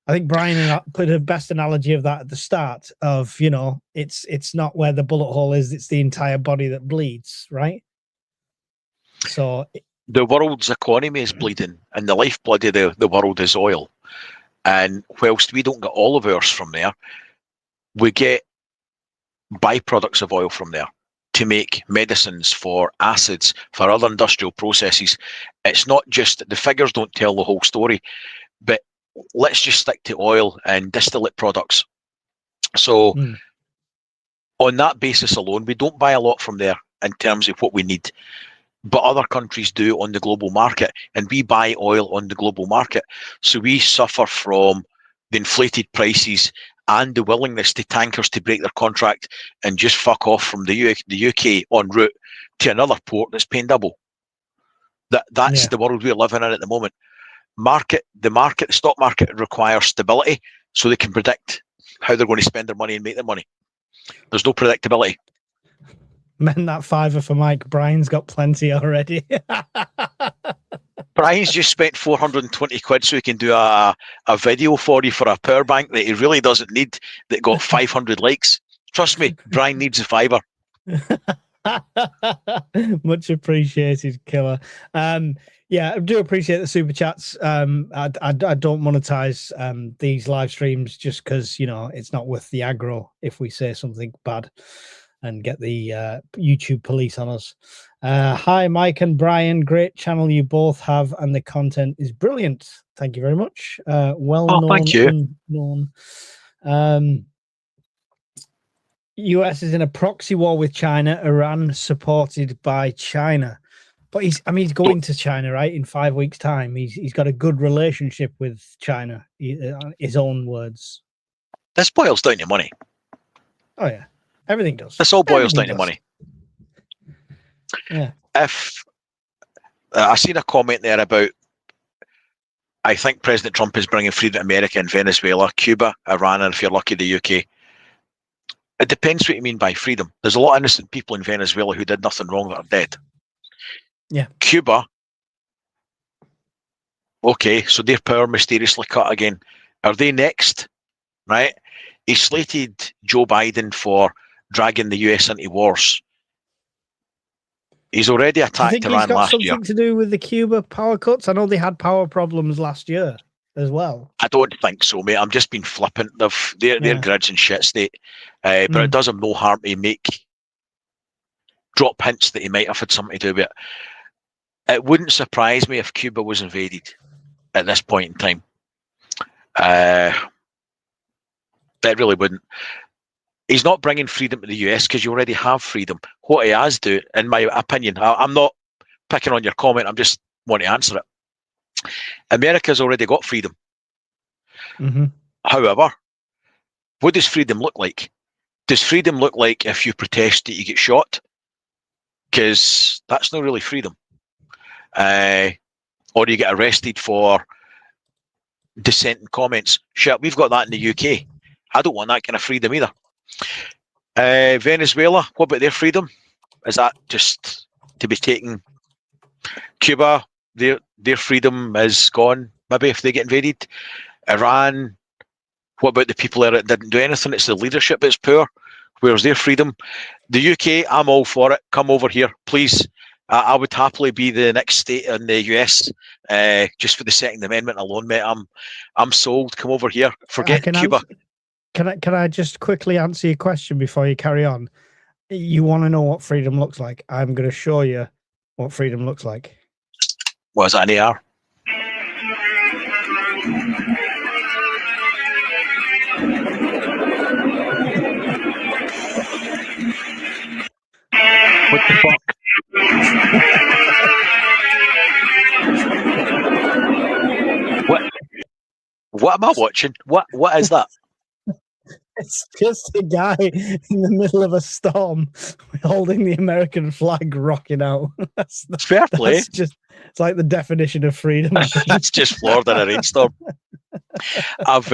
Speaker 1: I think Brian put the best analogy of that at the start of, you know, it's not where the bullet hole is, it's the entire body that bleeds, right? So
Speaker 2: the world's economy is bleeding and the lifeblood of the world is oil. And whilst we don't get all of ours from there, we get byproducts of oil from there to make medicines, for acids, for other industrial processes. It's not just, the figures don't tell the whole story, but let's just stick to oil and distillate products. So on that basis alone, we don't buy a lot from there in terms of what we need. But other countries do on the global market, and we buy oil on the global market. So we suffer from the inflated prices and the willingness to tankers to break their contract and just fuck off from the UK en route to another port that's paying double. That's the world we're living in at the moment. The stock market requires stability so they can predict how they're going to spend their money and make their money. There's no predictability.
Speaker 1: Men, that $5 for Mike. Brian's got plenty already.
Speaker 2: Brian's just spent 420 quid so he can do a video for you for a power bank that he really doesn't need, that got 500 likes. Trust me, Brian needs a $5.
Speaker 1: Much appreciated, Killer. Yeah, I do appreciate the super chats. I don't monetize these live streams just because, you know, it's not worth the aggro if we say something bad and get the YouTube police on us. Hi, Mike and Brian. Great channel you both have, and the content is brilliant. Thank you very much. Well known.
Speaker 2: Thank you.
Speaker 1: Unknown. US is in a proxy war with China. Iran supported by China. But he's going to China, right? In 5 weeks' time. He's got a good relationship with China. His own words.
Speaker 2: This boils down to money.
Speaker 1: Oh yeah. Everything does.
Speaker 2: This all boils down to money.
Speaker 1: Yeah.
Speaker 2: If I seen a comment there about, I think President Trump is bringing freedom to America and Venezuela, Cuba, Iran, and if you're lucky, the UK. It depends what you mean by freedom. There's a lot of innocent people in Venezuela who did nothing wrong that are dead.
Speaker 1: Yeah.
Speaker 2: Cuba, okay, so their power mysteriously cut again. Are they next? Right? He slated Joe Biden for dragging the US into wars. He's already attacked Iran last year.
Speaker 1: He's got something to do with the Cuba power cuts? I know they had power problems last year as well.
Speaker 2: I don't think so, mate. I'm just being flippant. Their grid's in shit state. But it does him no harm to drop hints that he might have had something to do with it. It wouldn't surprise me if Cuba was invaded at this point in time. It really wouldn't. He's not bringing freedom to the US because you already have freedom. What he has do, in my opinion, I'm not picking on your comment, I'm just wanting to answer it. America's already got freedom. However, what does freedom look like? Does freedom look like if you protest that you get shot? Because that's not really freedom. Or you get arrested for dissenting comments. Shit, we've got that in the UK. I don't want that kind of freedom either. Venezuela, what about their freedom? Is that just to be taken? Cuba, their freedom is gone, maybe, if they get invaded. Iran, what about the people there that didn't do anything? It's the leadership that's poor. Where's their freedom? The UK, I'm all for it. Come over here, please. I would happily be the next state in the US, just for the Second Amendment alone, mate. I'm sold. Come over here. Forget Cuba.
Speaker 1: Can I just quickly answer your question before you carry on? You want to know what freedom looks like? I'm going to show you what freedom looks like.
Speaker 2: What is that, an AR? What the fuck? What am I watching? What is that?
Speaker 1: It's just a guy in the middle of a storm holding the American flag rocking out.
Speaker 2: Fair play.
Speaker 1: It's like the definition of freedom.
Speaker 2: That's just Florida in a rainstorm. I've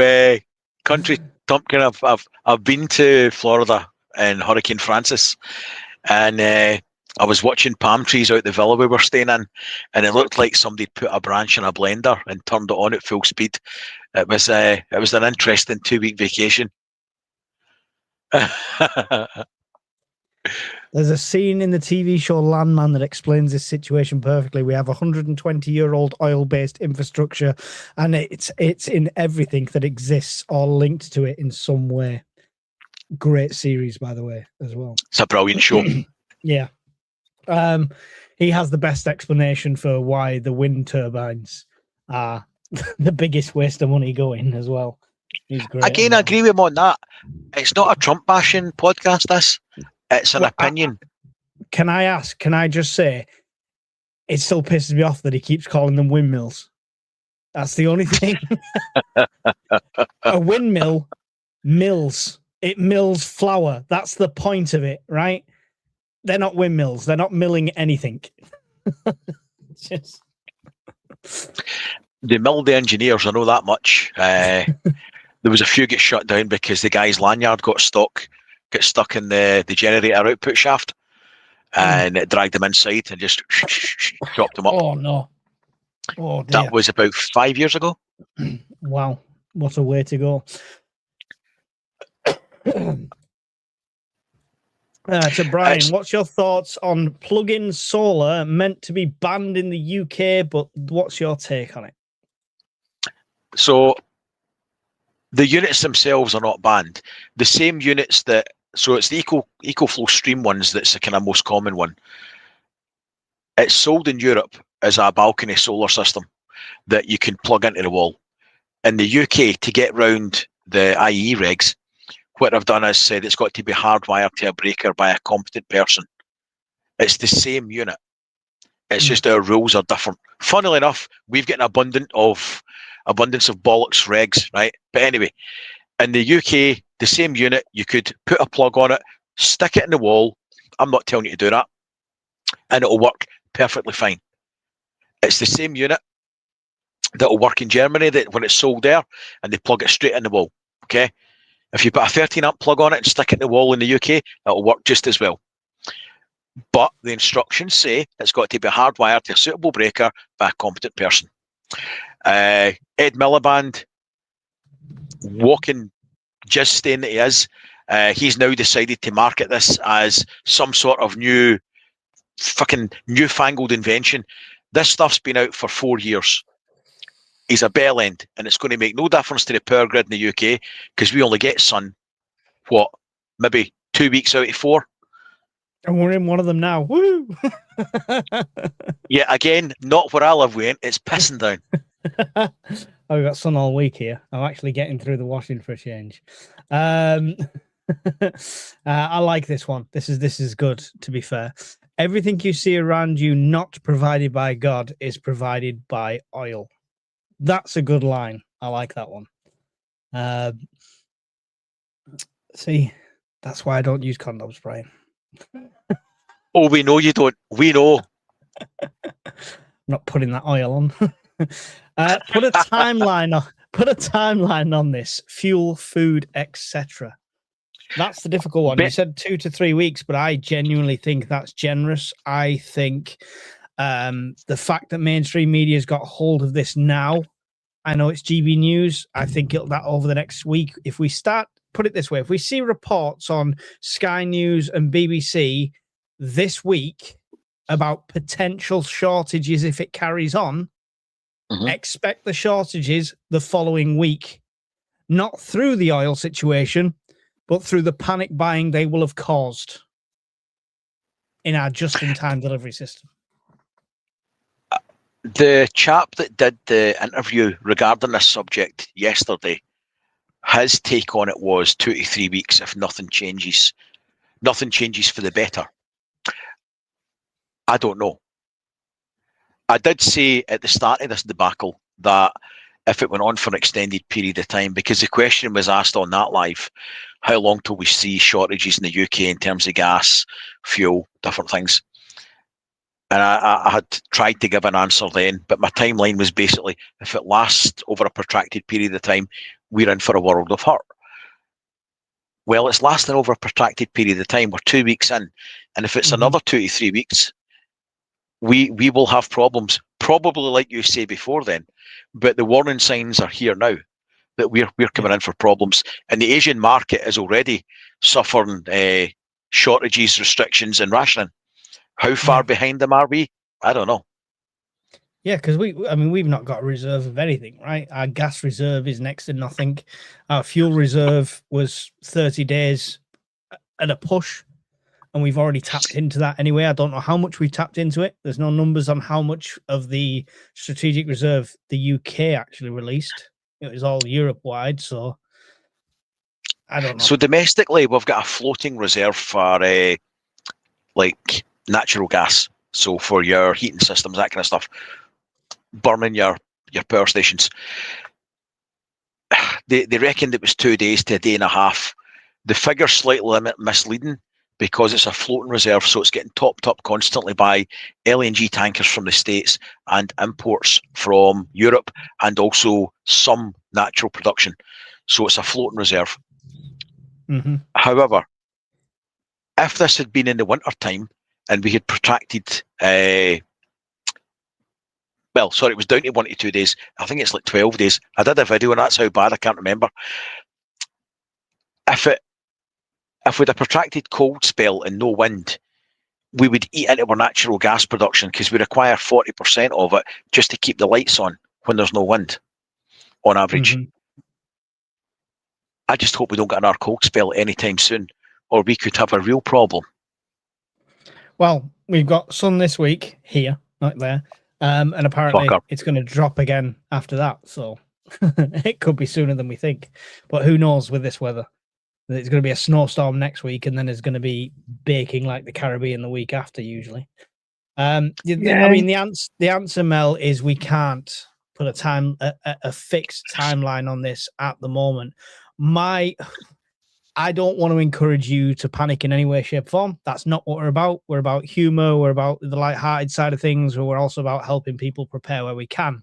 Speaker 2: been to Florida in Hurricane Francis, and I was watching palm trees out the villa we were staying in, and it looked like somebody put a branch in a blender and turned it on at full speed. It was an interesting 2-week vacation.
Speaker 1: There's a scene in the TV show Landman that explains this situation perfectly. We have 120-year-old oil-based infrastructure, and it's in everything that exists or linked to it in some way. Great series, by the way, as well.
Speaker 2: It's a brilliant show.
Speaker 1: Yeah. He has the best explanation for why the wind turbines are the biggest waste of money going as well. He's great.
Speaker 2: Again, I agree with him on that. It's not a Trump bashing podcast, this. It's an opinion.
Speaker 1: Can I just say, it still pisses me off that he keeps calling them windmills. That's the only thing. A windmill mills. It mills flour. That's the point of it, right? They're not windmills. They're not milling anything. Just...
Speaker 2: They milled the engineers, I know that much. There was a few get shut down because the guy's lanyard got stuck in the generator output shaft, and it dragged them inside and just chopped them up.
Speaker 1: Oh no! Oh dear.
Speaker 2: That was about 5 years ago.
Speaker 1: Wow, what a way to go! So Brian, what's your thoughts on plug-in solar meant to be banned in the UK? But what's your take on it?
Speaker 2: So the units themselves are not banned. The same units so it's the EcoFlow Stream ones that's the kind of most common one. It's sold in Europe as a balcony solar system that you can plug into the wall. In the UK, to get round the IE regs, what I've done is said it's got to be hardwired to a breaker by a competent person. It's the same unit. It's just our rules are different. Funnily enough, we've got an abundance of bollocks regs, right? But anyway, in the UK, the same unit, you could put a plug on it, stick it in the wall. I'm not telling you to do that. And it'll work perfectly fine. It's the same unit that'll work in Germany that when it's sold there, and they plug it straight in the wall. Okay? If you put a 13 amp plug on it and stick it in the wall in the UK, that'll work just as well. But the instructions say it's got to be hardwired to a suitable breaker by a competent person. Ed Miliband, walking just staying that he is, he's now decided to market this as some sort of newfangled invention. This stuff's been out for 4 years. He's a bell end, and it's going to make no difference to the power grid in the UK because we only get sun, maybe 2 weeks out of 4.
Speaker 1: And we're in one of them now. Woo!
Speaker 2: Yeah, again, not where I live, Wayne. It's pissing down.
Speaker 1: We've got sun all week here. I'm actually getting through the washing for a change. I like this one. This is good, to be fair. Everything you see around you not provided by God is provided by oil. That's a good line. I like that one. See, that's why I don't use condoms, Brian.
Speaker 2: Oh, we know you don't. We know.
Speaker 1: I'm not putting that oil on. Put a timeline Put a timeline on this. Fuel, food, etc. That's the difficult one. You said 2 to 3 weeks, but I genuinely think that's generous. I think the fact that mainstream media has got hold of this now, I know it's GB News. I think that over the next week, if we start, put it this way, if we see reports on Sky News and BBC this week about potential shortages if it carries on, expect the shortages the following week. Not through the oil situation, but through the panic buying they will have caused in our just-in-time delivery system.
Speaker 2: The chap that did the interview regarding this subject yesterday, his take on it was 2 to 3 weeks if nothing changes. Nothing changes for the better. I don't know. I did say at the start of this debacle that if it went on for an extended period of time, because the question was asked on that live, how long till we see shortages in the UK in terms of gas, fuel, different things. And I had tried to give an answer then, but my timeline was basically, if it lasts over a protracted period of time, we're in for a world of hurt. Well, it's lasting over a protracted period of time. We're 2 weeks in. And if it's another 2 to 3 weeks, we will have problems, probably like you say before then. But the warning signs are here now that we're coming in for problems. And the Asian market is already suffering shortages, restrictions and rationing. How far behind them are we? I don't know.
Speaker 1: Yeah, because we've not got a reserve of anything, right? Our gas reserve is next to nothing. Our fuel reserve was 30 days at a push, and we've already tapped into that anyway. I don't know how much we've tapped into it. There's no numbers on how much of the strategic reserve the UK actually released. It was all Europe-wide, so I don't know.
Speaker 2: So domestically, we've got a floating reserve for like natural gas. So for your heating systems, that kind of stuff, burning your power stations. They reckoned it was 2 days to a day and a half. The figure's slightly misleading because it's a floating reserve, so it's getting topped up constantly by LNG tankers from the States and imports from Europe and also some natural production. So it's a floating reserve. However, if this had been in the winter time and we had protracted, it was down to 1 to 2 days. I think it's like 12 days. I did a video and that's how bad, I can't remember. If we'd a protracted cold spell and no wind, we would eat into our natural gas production because we require 40% of it just to keep the lights on when there's no wind, on average. I just hope we don't get another cold spell anytime soon, or we could have a real problem.
Speaker 1: Well, we've got sun this week here, not there. And apparently it's going to drop again after that. So it could be sooner than we think. But who knows with this weather? It's going to be a snowstorm next week, and then it's going to be baking like the Caribbean the week after, usually. I mean, the answer, Mel, is we can't put a fixed timeline on this at the moment. I don't want to encourage you to panic in any way, shape, or form. That's not what we're about. We're about humor. We're about the light-hearted side of things. We're also about helping people prepare where we can.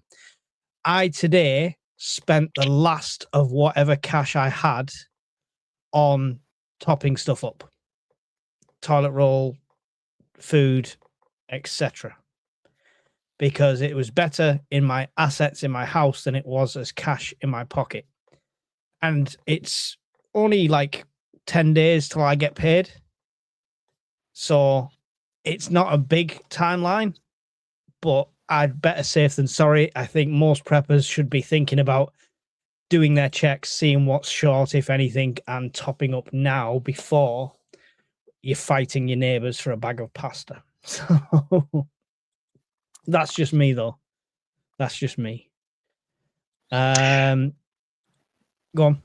Speaker 1: I today spent the last of whatever cash I had on topping stuff up. Toilet roll, food, etc. Because it was better in my assets in my house than it was as cash in my pocket. And it's only like 10 days till I get paid. So it's not a big timeline, but I'd better safe than sorry. I think most preppers should be thinking about doing their checks, seeing what's short, if anything, and topping up now before you're fighting your neighbours for a bag of pasta. So that's just me, though. That's just me. Go on.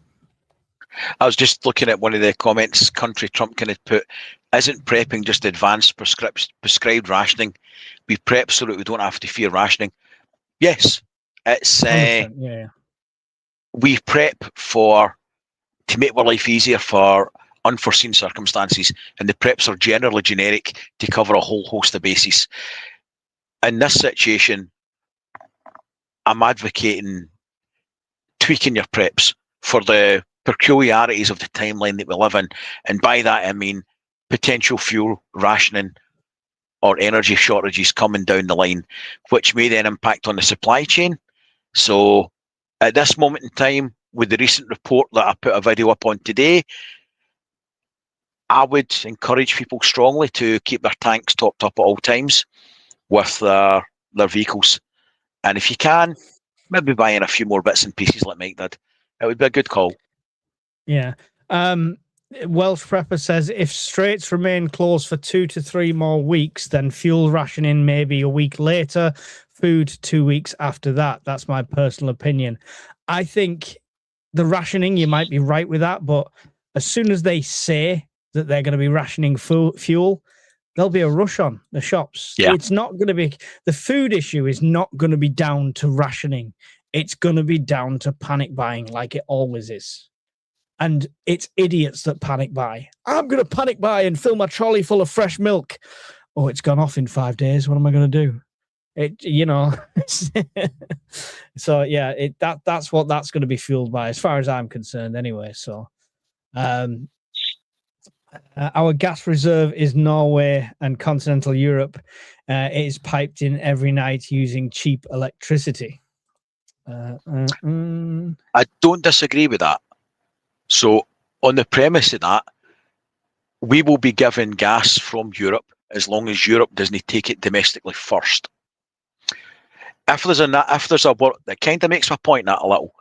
Speaker 2: I was just looking at one of the comments Country Trumpkin had put, isn't prepping just advanced prescribed rationing? We prep so that we don't have to fear rationing. Yes, it's we prep to make our life easier for unforeseen circumstances, and the preps are generally generic to cover a whole host of bases. In this situation, I'm advocating tweaking your preps for the peculiarities of the timeline that we live in. And by that, I mean potential fuel rationing or energy shortages coming down the line, which may then impact on the supply chain. So at this moment in time, with the recent report that I put a video up on today, I would encourage people strongly to keep their tanks topped up at all times with their vehicles. And if you can, maybe buy in a few more bits and pieces like Mike did. It would be a good call.
Speaker 1: Yeah. Welsh Prepper says, if straits remain closed for 2 to 3 more weeks, then fuel rationing maybe a week later, food 2 weeks after that. That's my personal opinion. I think the rationing, you might be right with that, but as soon as they say that they're going to be rationing fuel, there'll be a rush on the shops.
Speaker 2: Yeah.
Speaker 1: It's not going to be, the food issue is not going to be down to rationing. It's going to be down to panic buying like it always is. And it's idiots that panic buy. I'm going to panic buy and fill my trolley full of fresh milk. Oh, it's gone off in 5 days. What am I going to do? So yeah, that's what that's going to be fueled by, as far as I'm concerned anyway. So our gas reserve is Norway and continental Europe. It is piped in every night using cheap electricity.
Speaker 2: I don't disagree with that. So on the premise of that, we will be given gas from Europe as long as Europe doesn't take it domestically first. If there's a world, that kind of makes my point that a little.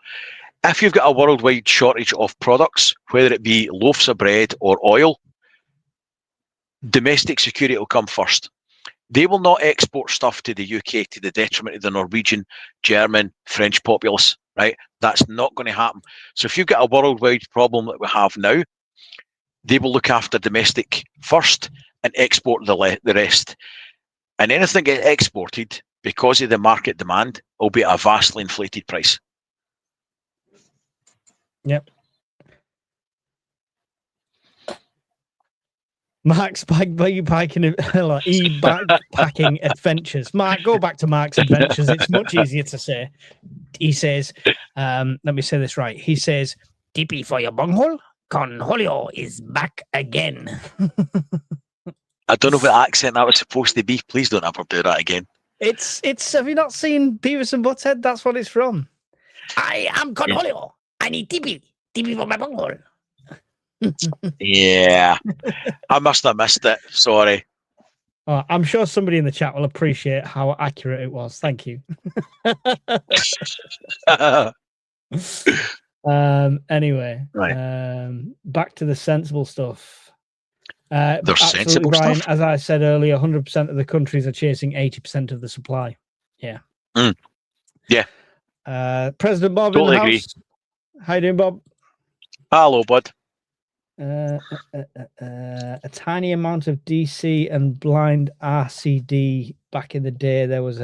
Speaker 2: If you've got a worldwide shortage of products, whether it be loaves of bread or oil, domestic security will come first. They will not export stuff to the UK to the detriment of the Norwegian, German, French populace, right? That's not going to happen. So if you've got a worldwide problem that we have now, they will look after domestic first and export the rest. And anything get exported because of the market demand will be at a vastly inflated price.
Speaker 1: Yep. Mark's backpacking adventures. Mark, go back to Mark's adventures. It's much easier to say. He says, let me say this right. He says, "Tippy for your bunghole. Conholio is back again."
Speaker 2: I don't know what accent that was supposed to be. Please don't ever do that again.
Speaker 1: It's. Have you not seen Beavis and Butthead? That's what it's from. I am Conholio. Yeah. I need Tippy for my bunghole.
Speaker 2: Yeah, I must have missed it. Sorry.
Speaker 1: Oh, I'm sure somebody in the chat will appreciate how accurate it was. Thank you. Anyway, right. Back to the sensible stuff.
Speaker 2: There's sensible
Speaker 1: Brian,
Speaker 2: stuff.
Speaker 1: As I said earlier, 100% of the countries are chasing 80% of the supply. Yeah.
Speaker 2: Yeah.
Speaker 1: President Bob
Speaker 2: totally
Speaker 1: in the
Speaker 2: agree.
Speaker 1: house. How you doing, Bob?
Speaker 2: Hello, bud.
Speaker 1: A tiny amount of DC and blind RCD back in the day. There was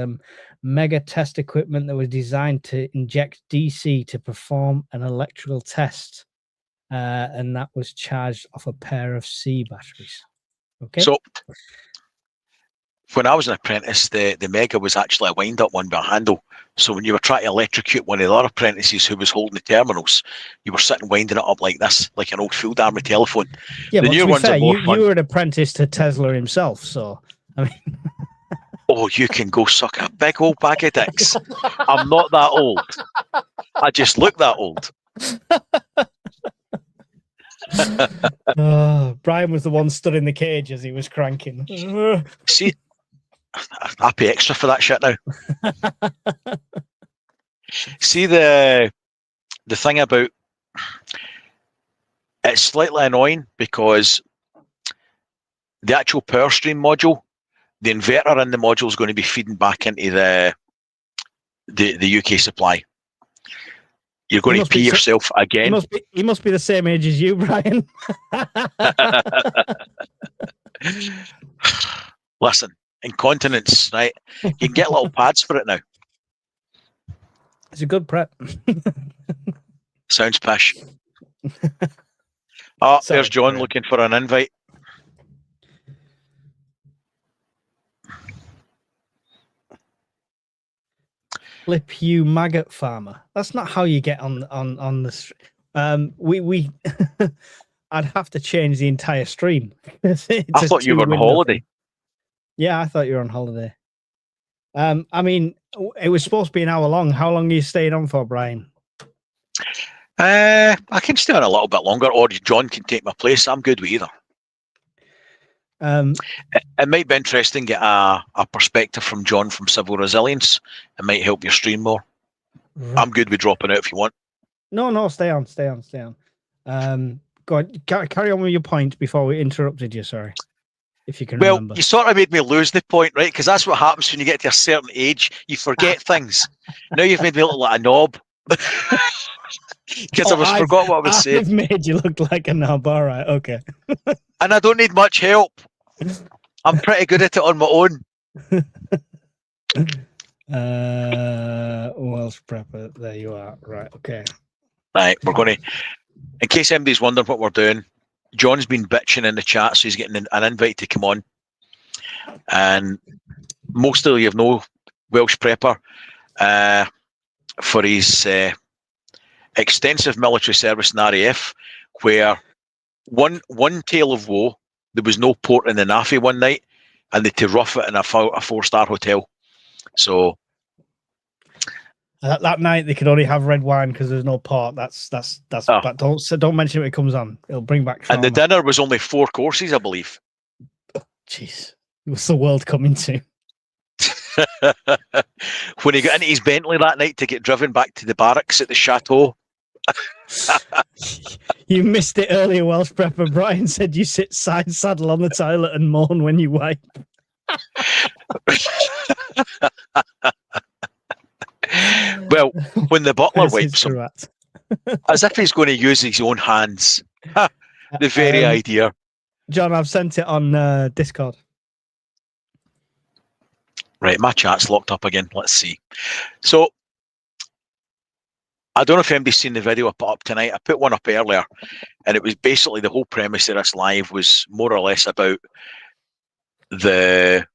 Speaker 1: mega test equipment that was designed to inject DC to perform an electrical test, and that was charged off a pair of C batteries. Okay.
Speaker 2: So when I was an apprentice, the mega was actually a wind-up one with a handle. So when you were trying to electrocute one of the other apprentices who was holding the terminals, you were sitting winding it up like this, like an old field army telephone.
Speaker 1: Yeah,
Speaker 2: the
Speaker 1: but
Speaker 2: new
Speaker 1: to be
Speaker 2: ones
Speaker 1: fair,
Speaker 2: are more
Speaker 1: you
Speaker 2: fun.
Speaker 1: were an apprentice to Tesla himself, so I mean.
Speaker 2: Oh, you can go suck a big old bag of dicks. I'm not that old. I just look that old.
Speaker 1: Brian was the one stood in the cage as he was cranking.
Speaker 2: See, I pay extra for that shit now. See, the thing about it's slightly annoying because the actual power stream module, the inverter in the module is going to be feeding back into the UK supply. You're going to pee yourself again.
Speaker 1: He must be the same age as you, Brian.
Speaker 2: Listen, incontinence, right? You can get little pads for it now.
Speaker 1: It's a good prep.
Speaker 2: Sounds pish. Oh,
Speaker 1: Sorry,
Speaker 2: there's John looking for an invite.
Speaker 1: Flip you maggot farmer. That's not how you get on the. We I'd have to change the entire stream.
Speaker 2: I thought you were on holiday.
Speaker 1: Yeah, I thought you were on holiday. I mean, it was supposed to be an hour long. How long are you staying on for, Brian?
Speaker 2: I can stay on a little bit longer, or John can take my place. I'm good with either. It might be interesting to get a perspective from John from Civil Resilience. It might help your stream more. Right. I'm good with dropping out if you want.
Speaker 1: No, stay on. Go on, carry on with your point before we interrupted you. Sorry, if you can remember.
Speaker 2: You sort of made me lose the point, right? Because that's what happens when you get to a certain age. You forget things. Now you've made me look like a knob. Because I forgot what I was saying.
Speaker 1: I've made you look like a knob. All right, okay.
Speaker 2: And I don't need much help. I'm pretty good at it on my own.
Speaker 1: Welsh prepper. There you are. Right, okay.
Speaker 2: Right, we're going to... In case anybody's wondering what we're doing, John's been bitching in the chat, so he's getting an invite to come on. And most of you have no Welsh prepper for his extensive military service in RAF, where one tale of woe, there was no port in the NAFI one night, and they had to rough it in a 4-star hotel. So
Speaker 1: that night they could only have red wine because there's no port. That's but don't mention it when it comes on. It'll bring back trauma.
Speaker 2: And the dinner was only 4 courses, I believe.
Speaker 1: Jeez, what's the world coming to?
Speaker 2: When he got into his Bentley that night to get driven back to the barracks at the chateau.
Speaker 1: You missed it earlier, Welsh prepper. Brian said you sit side saddle on the toilet and moan when you wipe.
Speaker 2: Well, when the butler wipes him, as if he's going to use his own hands. The very idea.
Speaker 1: John, I've sent it on Discord.
Speaker 2: Right, my chat's locked up again. Let's see. So, I don't know if anybody's seen the video I put up tonight. I put one up earlier, and it was basically the whole premise of this live was more or less about the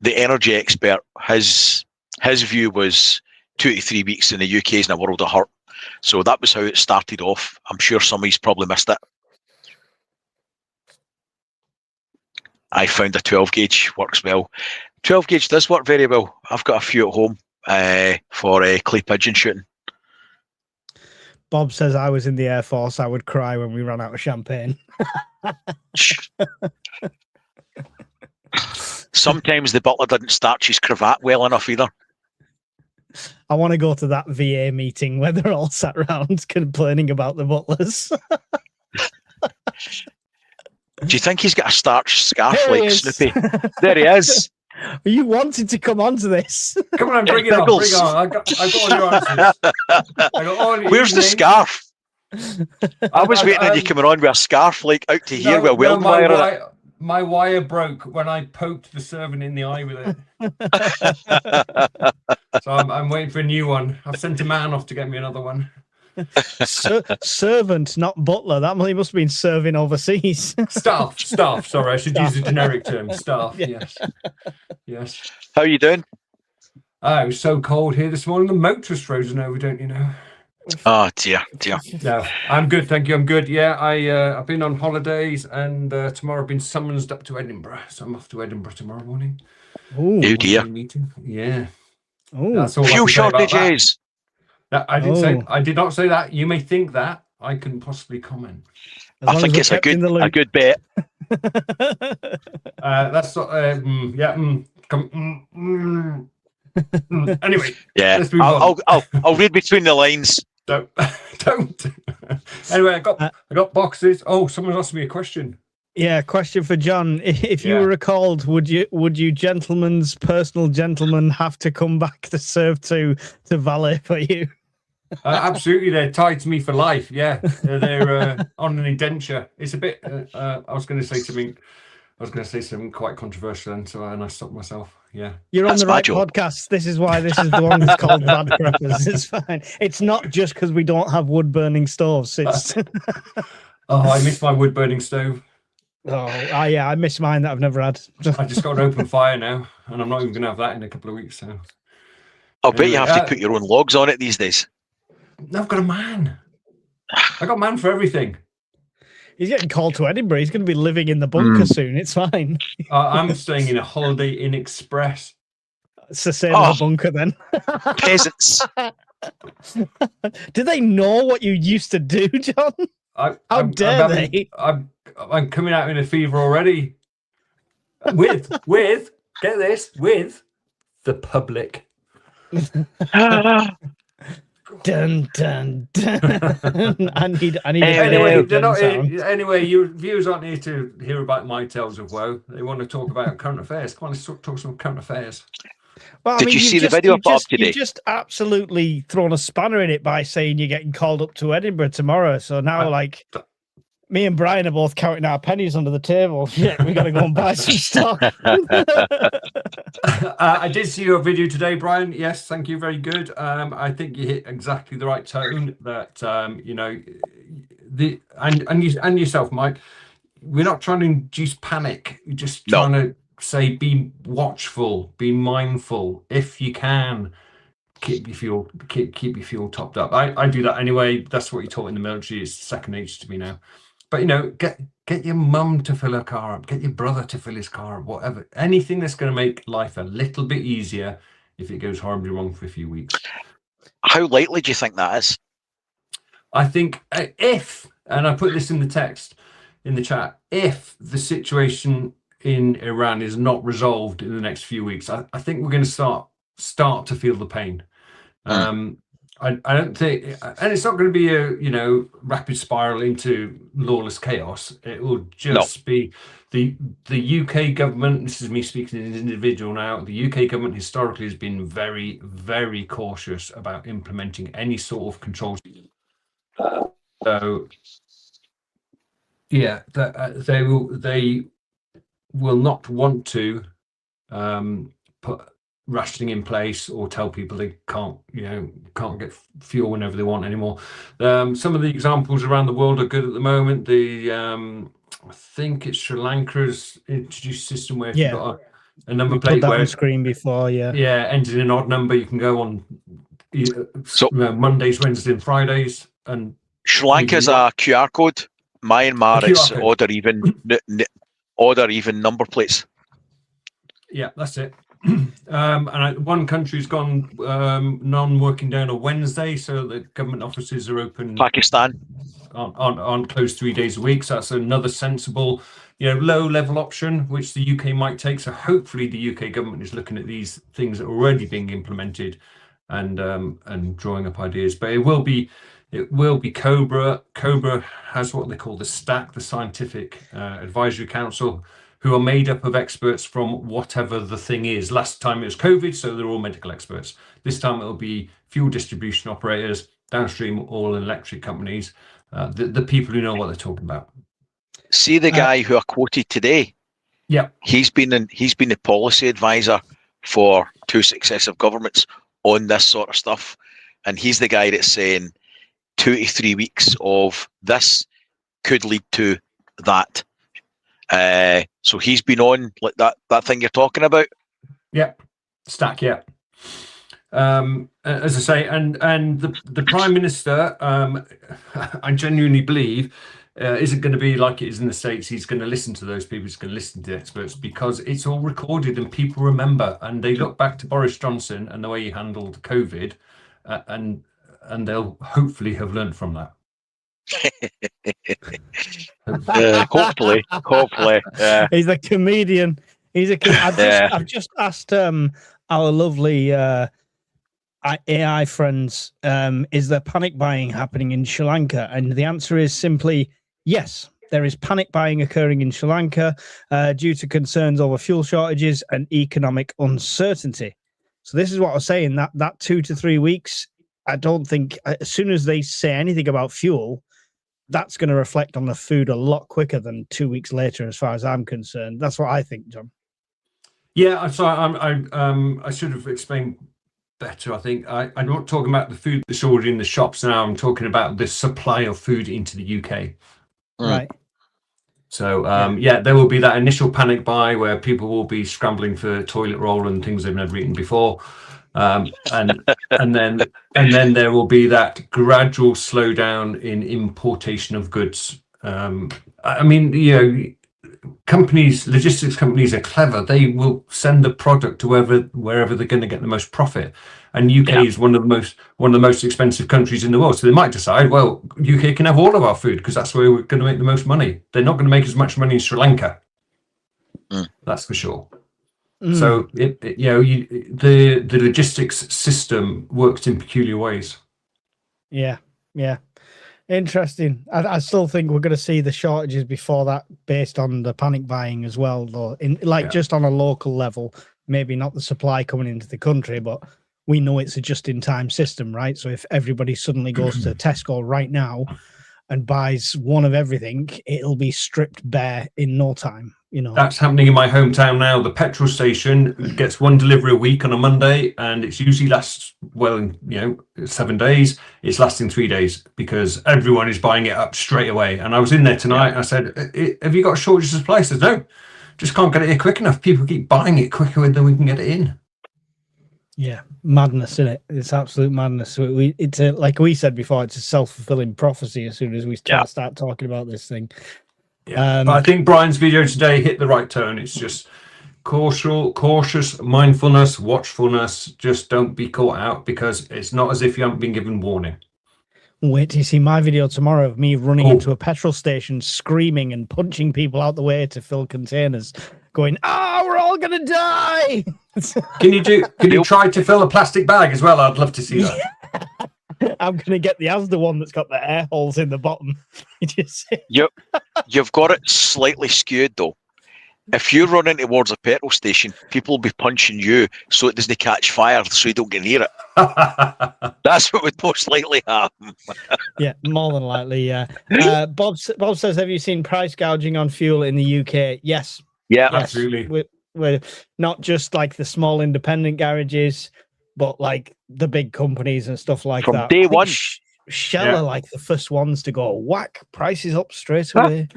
Speaker 2: energy expert. His view was 2 to 3 weeks in the UK is in a world of hurt. So that was how it started off. I'm sure somebody's probably missed it. I found a 12 gauge works well. 12 gauge does work very well. I've got a few at home for clay pigeon shooting.
Speaker 1: Bob says I was in the Air Force. I would cry when we ran out of champagne.
Speaker 2: Sometimes the butler didn't starch his cravat well enough either.
Speaker 1: I want to go to that VA meeting where they're all sat around complaining about the butlers.
Speaker 2: Do you think he's got a starched scarf like Snoopy? There he is.
Speaker 1: You wanted to come on to this.
Speaker 3: Come on, bring it on. Bring on. I got all your answers.
Speaker 2: Where's the scarf? I was waiting on you coming on with a scarf like out to here with a weld wire in it.
Speaker 3: My wire broke when I poked the servant in the eye with it. So I'm waiting for a new one. I've sent a man off to get me another one.
Speaker 1: Servant, not butler. That must have been serving overseas.
Speaker 3: Staff. Sorry, I should use a generic term. Staff. Yeah. Yes.
Speaker 2: How are you doing?
Speaker 3: It was so cold here this morning. The motor's frozen over, don't you know?
Speaker 2: Oh dear.
Speaker 3: No, I'm good, thank you. I'm good. Yeah, I've been on holidays, and tomorrow I've been summoned up to Edinburgh, so I'm off to Edinburgh tomorrow morning.
Speaker 2: Oh dear.
Speaker 3: Meeting. Yeah.
Speaker 1: Oh,
Speaker 3: that's all.
Speaker 2: Few shortages.
Speaker 3: I did not say that. You may think that. I can possibly comment.
Speaker 2: I think it's a good bet.
Speaker 3: That's Anyway,
Speaker 2: yeah.
Speaker 3: Let's move on.
Speaker 2: I'll read between the lines.
Speaker 3: Don't. Anyway, I got boxes. Oh, someone asked me a question.
Speaker 1: Yeah, question for John. If you were recalled, would you personal gentleman have to come back to serve to valet for you?
Speaker 3: Absolutely, they're tied to me for life. Yeah, they're on an indenture. It's a bit. I was going to say something quite controversial, and I stopped myself. Yeah,
Speaker 1: you're on the right podcast. This is why this is the one that's called Bad Preppers. It's fine. It's not just because we don't have wood burning stoves. It's.
Speaker 3: I miss my wood burning stove.
Speaker 1: Yeah, I miss mine that I've never had.
Speaker 3: I just got an open fire now, and I'm not even going to have that in a couple of weeks. So,
Speaker 2: I'll bet you have to put your own logs on it these days.
Speaker 3: I've got a man. I got a man for everything.
Speaker 1: He's getting called to Edinburgh. He's going to be living in the bunker soon. It's fine.
Speaker 3: I'm staying in a Holiday Inn Express.
Speaker 1: It's the same as a bunker then.
Speaker 2: Peasants.
Speaker 1: Do they know what you used to do, John? How dare they?
Speaker 3: I'm coming out in a fever already. With get this, with the public.
Speaker 1: Dun dun dun. I need
Speaker 3: anyway, your viewers aren't here to hear about my tales of woe. They want to talk about current affairs. Come on, let's talk some current affairs.
Speaker 1: Well,
Speaker 2: Did you see the video pop up today?
Speaker 1: You just absolutely thrown a spanner in it by saying you're getting called up to Edinburgh tomorrow. So now, me and Brian are both counting our pennies under the table. Yeah, we got to go and buy some stock.
Speaker 3: I did see your video today, Brian. Yes, thank you. Very good. I think you hit exactly the right tone. That and yourself, Mike. We're not trying to induce panic. We're just trying to say, be watchful, be mindful. If you can, keep your fuel topped up. I do that anyway. That's what you're taught in the military. It's second nature to me now. But get your mum to fill her car up, get your brother to fill his car up, whatever. Anything that's going to make life a little bit easier if it goes horribly wrong for a few weeks.
Speaker 2: How likely do you think that is?
Speaker 3: I think if, and I put this in the text in the chat, if the situation in Iran is not resolved in the next few weeks, I think we're going to start to feel the pain. I don't think, and it's not going to be a rapid spiral into lawless chaos. It will just be the UK government. This is me speaking as an individual now. The UK government historically has been very, very cautious about implementing any sort of controls. So yeah, they will not want to put rationing in place or tell people they can't get fuel whenever they want anymore. Some of the examples around the world are good at the moment. I think it's Sri Lanka's introduced a system where if you've got a number plate
Speaker 1: put that on screen before,
Speaker 3: ended in an odd number, you can go on Mondays, Wednesdays, and Fridays. And
Speaker 2: Sri Lanka's a QR code. Myanmar is order even number plates.
Speaker 3: Yeah, that's it. And one country's gone non-working day on a Wednesday, so the government offices are open.
Speaker 2: Pakistan
Speaker 3: on closed 3 days a week. So that's another sensible, low-level option which the UK might take. So hopefully the UK government is looking at these things that are already being implemented and drawing up ideas. But it will be Cobra. Cobra has what they call the STAC, the Scientific Advisory Council, who are made up of experts from whatever the thing is. Last time it was COVID, so they're all medical experts. This time it'll be fuel distribution operators, downstream oil and electric companies, the people who know what they're talking about.
Speaker 2: See the guy who I quoted today?
Speaker 3: Yeah.
Speaker 2: He's been the policy advisor for 2 successive governments on this sort of stuff. And he's the guy that's saying 2 to 3 weeks of this could lead to that. So he's been on like that thing you're talking about.
Speaker 3: Yeah, STAC. Yeah. As I say, and the Prime Minister, I genuinely believe, isn't going to be like it is in the States. He's going to listen to those people. He's going to listen to the experts because it's all recorded and people remember, and they look back to Boris Johnson and the way he handled COVID, and they'll hopefully have learned from that.
Speaker 2: Hopefully.
Speaker 1: He's a comedian. I've just asked our lovely AI friends, is there panic buying happening in Sri Lanka? And the answer is simply yes. There is panic buying occurring in Sri Lanka due to concerns over fuel shortages and economic uncertainty. So this is what I was saying, that 2 to 3 weeks, I don't think, as soon as they say anything about fuel, that's going to reflect on the food a lot quicker than 2 weeks later, as far as I'm concerned. That's what I think, John.
Speaker 3: Yeah, I'm sorry. I should have explained better. I think I'm not talking about the food that's already in the shops now. I'm talking about the supply of food into the UK.
Speaker 1: Right.
Speaker 3: So there will be that initial panic buy where people will be scrambling for toilet roll and things they've never eaten before. And then there will be that gradual slowdown in importation of goods. I mean, logistics companies are clever. They will send the product to wherever they're going to get the most profit. And UK is one of the most expensive countries in the world. So they might decide, well, UK can have all of our food because that's where we're going to make the most money. They're not going to make as much money in Sri Lanka. That's for sure. So the logistics system works in peculiar ways. Yeah.
Speaker 1: Interesting. I still think we're going to see the shortages before that, based on the panic buying as well, though. Just on a local level, maybe not the supply coming into the country, but we know it's a just-in-time system, right? So if everybody suddenly goes to Tesco right now and buys one of everything, it'll be stripped bare in no time.
Speaker 3: That's happening in my hometown now. The petrol station gets one delivery a week on a Monday, and it's usually lasts 7 days. It's lasting 3 days because everyone is buying it up straight away. And I was in there tonight. And I said, "Have you got a shortage of supply?" He says, "No, just can't get it here quick enough. People keep buying it quicker than we can get it in."
Speaker 1: Yeah, madness, isn't it? It's absolute madness. It's like we said before, it's a self-fulfilling prophecy as soon as we start talking about this thing.
Speaker 3: Yeah, but I think Brian's video today hit the right tone. It's just cautious mindfulness, watchfulness. Just don't be caught out, because it's not as if you haven't been given warning.
Speaker 1: Wait till you see my video tomorrow of me running into a petrol station, screaming and punching people out the way to fill containers, going, we're all gonna die.
Speaker 3: Can you try to fill a plastic bag as well? I'd love to see that.
Speaker 1: I'm gonna get the Asda one that's got the air holes in the bottom.
Speaker 2: You've got it slightly skewed though. If you're running towards a petrol station, people will be punching you so it doesn't catch fire, so you don't get near it. That's what would most likely happen.
Speaker 1: Yeah, more than likely, yeah. Bob says, have you seen price gouging on fuel in the UK? Yes.
Speaker 2: Yeah,
Speaker 1: yes.
Speaker 3: Absolutely.
Speaker 1: We're not just like the small independent garages, but like the big companies and stuff like
Speaker 2: From
Speaker 1: that.
Speaker 2: Day one.
Speaker 1: Shell are like the first ones to go, whack, prices up straight away.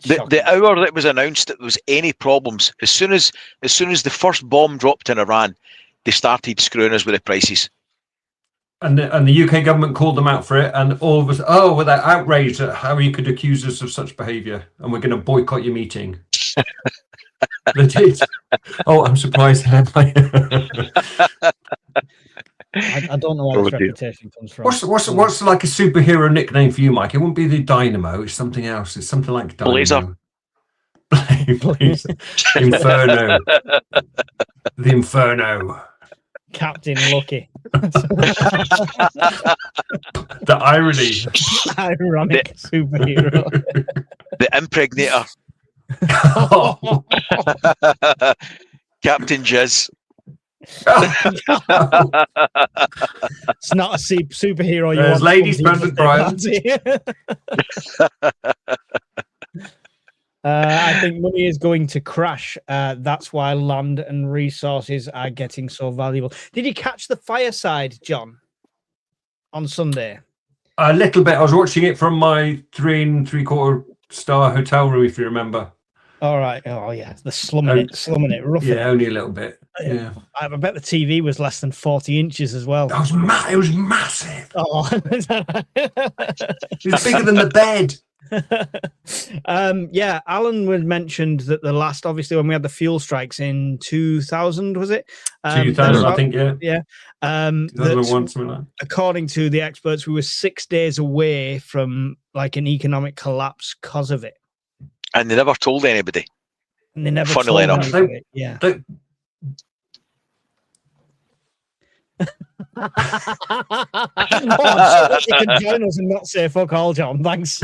Speaker 2: The hour that was announced that there was any problems, as soon as the first bomb dropped in Iran, they started screwing us with the prices.
Speaker 3: And the UK government called them out for it, and all of us, they're outraged at how you could accuse us of such behaviour, and we're going to boycott your meeting. They did. I'm surprised.
Speaker 1: I don't know where this reputation comes from.
Speaker 3: What's like a superhero nickname for you, Mike? It wouldn't be the Dynamo. It's something else. It's something like Dynamo. Blazer. Inferno. The Inferno.
Speaker 1: Captain Lucky.
Speaker 3: The irony.
Speaker 1: Ironic superhero.
Speaker 2: The Impregnator. Captain Jizz.
Speaker 1: It's not a superhero.
Speaker 3: There's ladies with Brian.
Speaker 1: I think money is going to crash. That's why land and resources are getting so valuable. Did you catch the fireside, John, on Sunday?
Speaker 3: A little bit. I was watching it from my 3 3/4 star hotel room, if you remember.
Speaker 1: All right. Oh yeah, the slumming it, roughing it.
Speaker 3: Yeah, only a little bit. Yeah.
Speaker 1: I bet the TV was less than 40 inches as well.
Speaker 3: It was massive.
Speaker 1: Oh,
Speaker 3: it was bigger than the bed.
Speaker 1: Alan was mentioned that the last, obviously, when we had the fuel strikes in 2000, was it?
Speaker 3: 2000, I think, yeah.
Speaker 1: Yeah.
Speaker 3: 2001, something like that.
Speaker 1: According to the experts, we were 6 days away from like an economic collapse because of it.
Speaker 2: And they never told anybody.
Speaker 1: And they never
Speaker 2: Funnily
Speaker 1: told
Speaker 2: enough.
Speaker 1: anybody. Yeah. You can join us and not say fuck all, John. Thanks.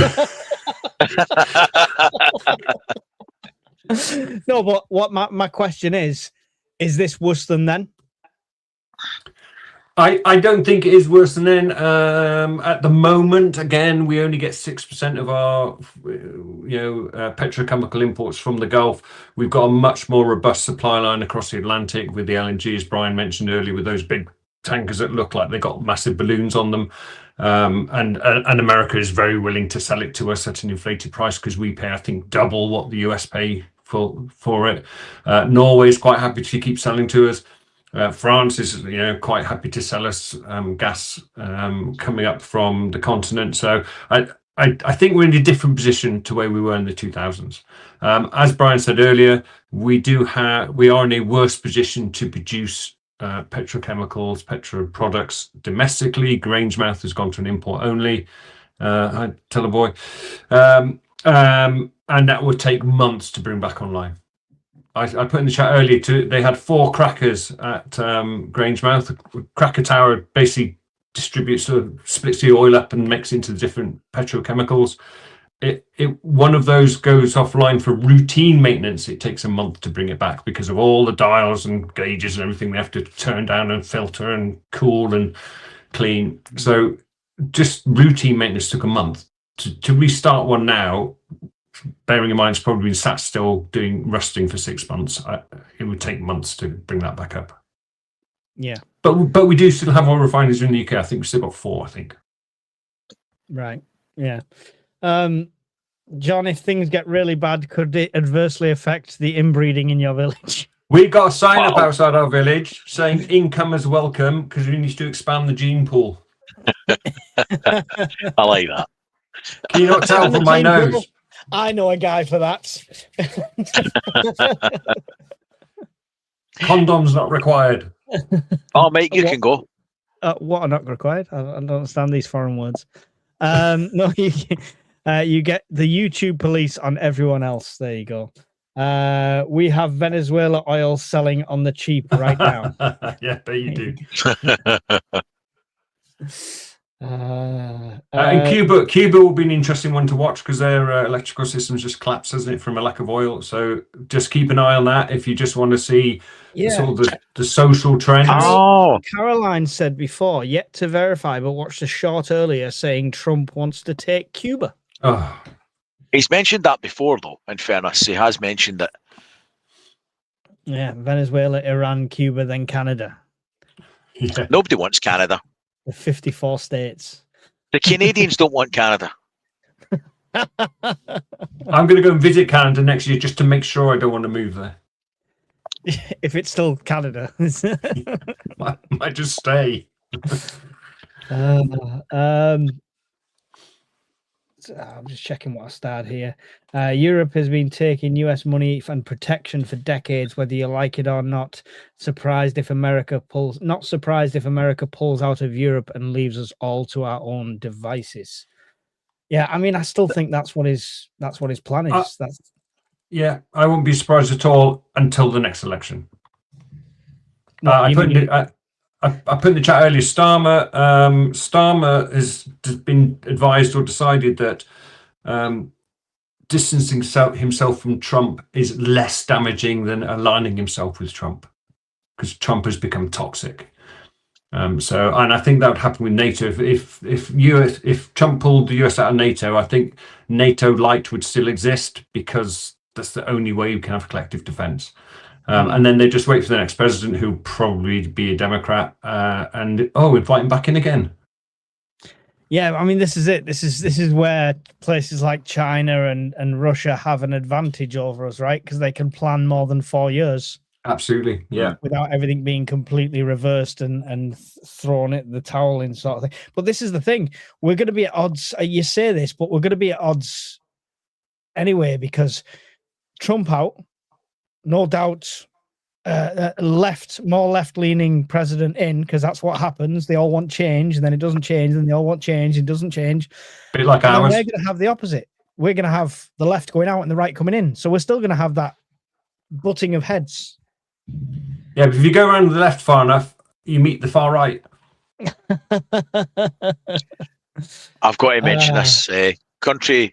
Speaker 1: No, but what my question is this worse than then?
Speaker 3: I don't think it is worse than then. At the moment, again, we only get 6% of our petrochemical imports from the Gulf. We've got a much more robust supply line across the Atlantic with the LNG, as Brian mentioned earlier, with those big tankers that look like they got massive balloons on them. And America is very willing to sell it to us at an inflated price because we pay, I think, double what the US pay for it. Norway is quite happy to keep selling to us. France is, quite happy to sell us gas coming up from the continent. So I think we're in a different position to where we were in the 2000s. As Brian said earlier, we are in a worse position to produce petrochemicals, petro products domestically. Grangemouth has gone to an import only. I tell a boy, and that would take months to bring back online. I put in the chat earlier they had 4 crackers at Grangemouth. The cracker tower basically splits the oil up and makes it into the different petrochemicals. One of those goes offline for routine maintenance. It takes a month to bring it back because of all the dials and gauges and everything they have to turn down and filter and cool and clean. So just routine maintenance took a month. To restart one now, bearing in mind it's probably been sat still doing rusting for 6 months, it would take months to bring that back up.
Speaker 1: Yeah.
Speaker 3: But we do still have oil refineries in the UK. I think we've still got 4, I think.
Speaker 1: Right. Yeah. John, if things get really bad, could it adversely affect the inbreeding in your village?
Speaker 3: We got a sign up outside our village saying incomers welcome because we need to expand the gene pool.
Speaker 2: I like that.
Speaker 3: Can you not tell from my nose?
Speaker 1: I know a guy for that.
Speaker 3: Condoms not required.
Speaker 2: Oh, mate, you can go.
Speaker 1: What are not required? I don't understand these foreign words. No, you get the YouTube police on everyone else. There you go. We have Venezuela oil selling on the cheap right now.
Speaker 3: Yeah, bet you do.
Speaker 1: And
Speaker 3: Cuba will be an interesting one to watch because their electrical systems just collapsed, hasn't it, from a lack of oil. So just keep an eye on that if you just want to see sort of the social trends.
Speaker 1: Caroline said before, yet to verify, but watched a short earlier saying Trump wants to take Cuba.
Speaker 3: Oh.
Speaker 2: He's mentioned that before, though, in fairness. He has mentioned it.
Speaker 1: Yeah, Venezuela, Iran, Cuba, then Canada.
Speaker 3: Yeah.
Speaker 2: Nobody wants Canada.
Speaker 1: The 54 states.
Speaker 2: The Canadians don't want Canada.
Speaker 3: I'm going to go and visit Canada next year just to make sure I don't want to move there.
Speaker 1: If it's still Canada.
Speaker 3: might just stay.
Speaker 1: I'm just checking what I started here. Europe has been taking US money and protection for decades, whether you like it or not. Not surprised if America pulls out of Europe and leaves us all to our own devices. Yeah, I mean, I still think that's what his plan is.
Speaker 3: Yeah, I won't be surprised at all until the next election. I put in the chat earlier, Starmer has been advised or decided that distancing himself from Trump is less damaging than aligning himself with Trump because Trump has become toxic. And I think that would happen with NATO. If Trump pulled the US out of NATO, I think NATO light would still exist because that's the only way you can have collective defense. And then they just wait for the next president, who'll probably be a Democrat, and invite him back in again.
Speaker 1: Yeah, I mean, this is it. This is where places like China and Russia have an advantage over us, right? Because they can plan more than 4 years.
Speaker 3: Absolutely, yeah.
Speaker 1: Without everything being completely reversed and thrown at the towel in sort of thing. But this is the thing. We're going to be at odds. You say this, but we're going to be at odds anyway because Trump out. No doubt, more left-leaning president in, because that's what happens. They all want change, and then it doesn't change, and they all want change, and it doesn't change.
Speaker 3: Bit like ours.
Speaker 1: We're going to have the opposite. We're going to have the left going out and the right coming in. So we're still going to have that butting of heads.
Speaker 3: Yeah, but if you go around the left far enough, you meet the far right.
Speaker 2: I've got to mention this. Country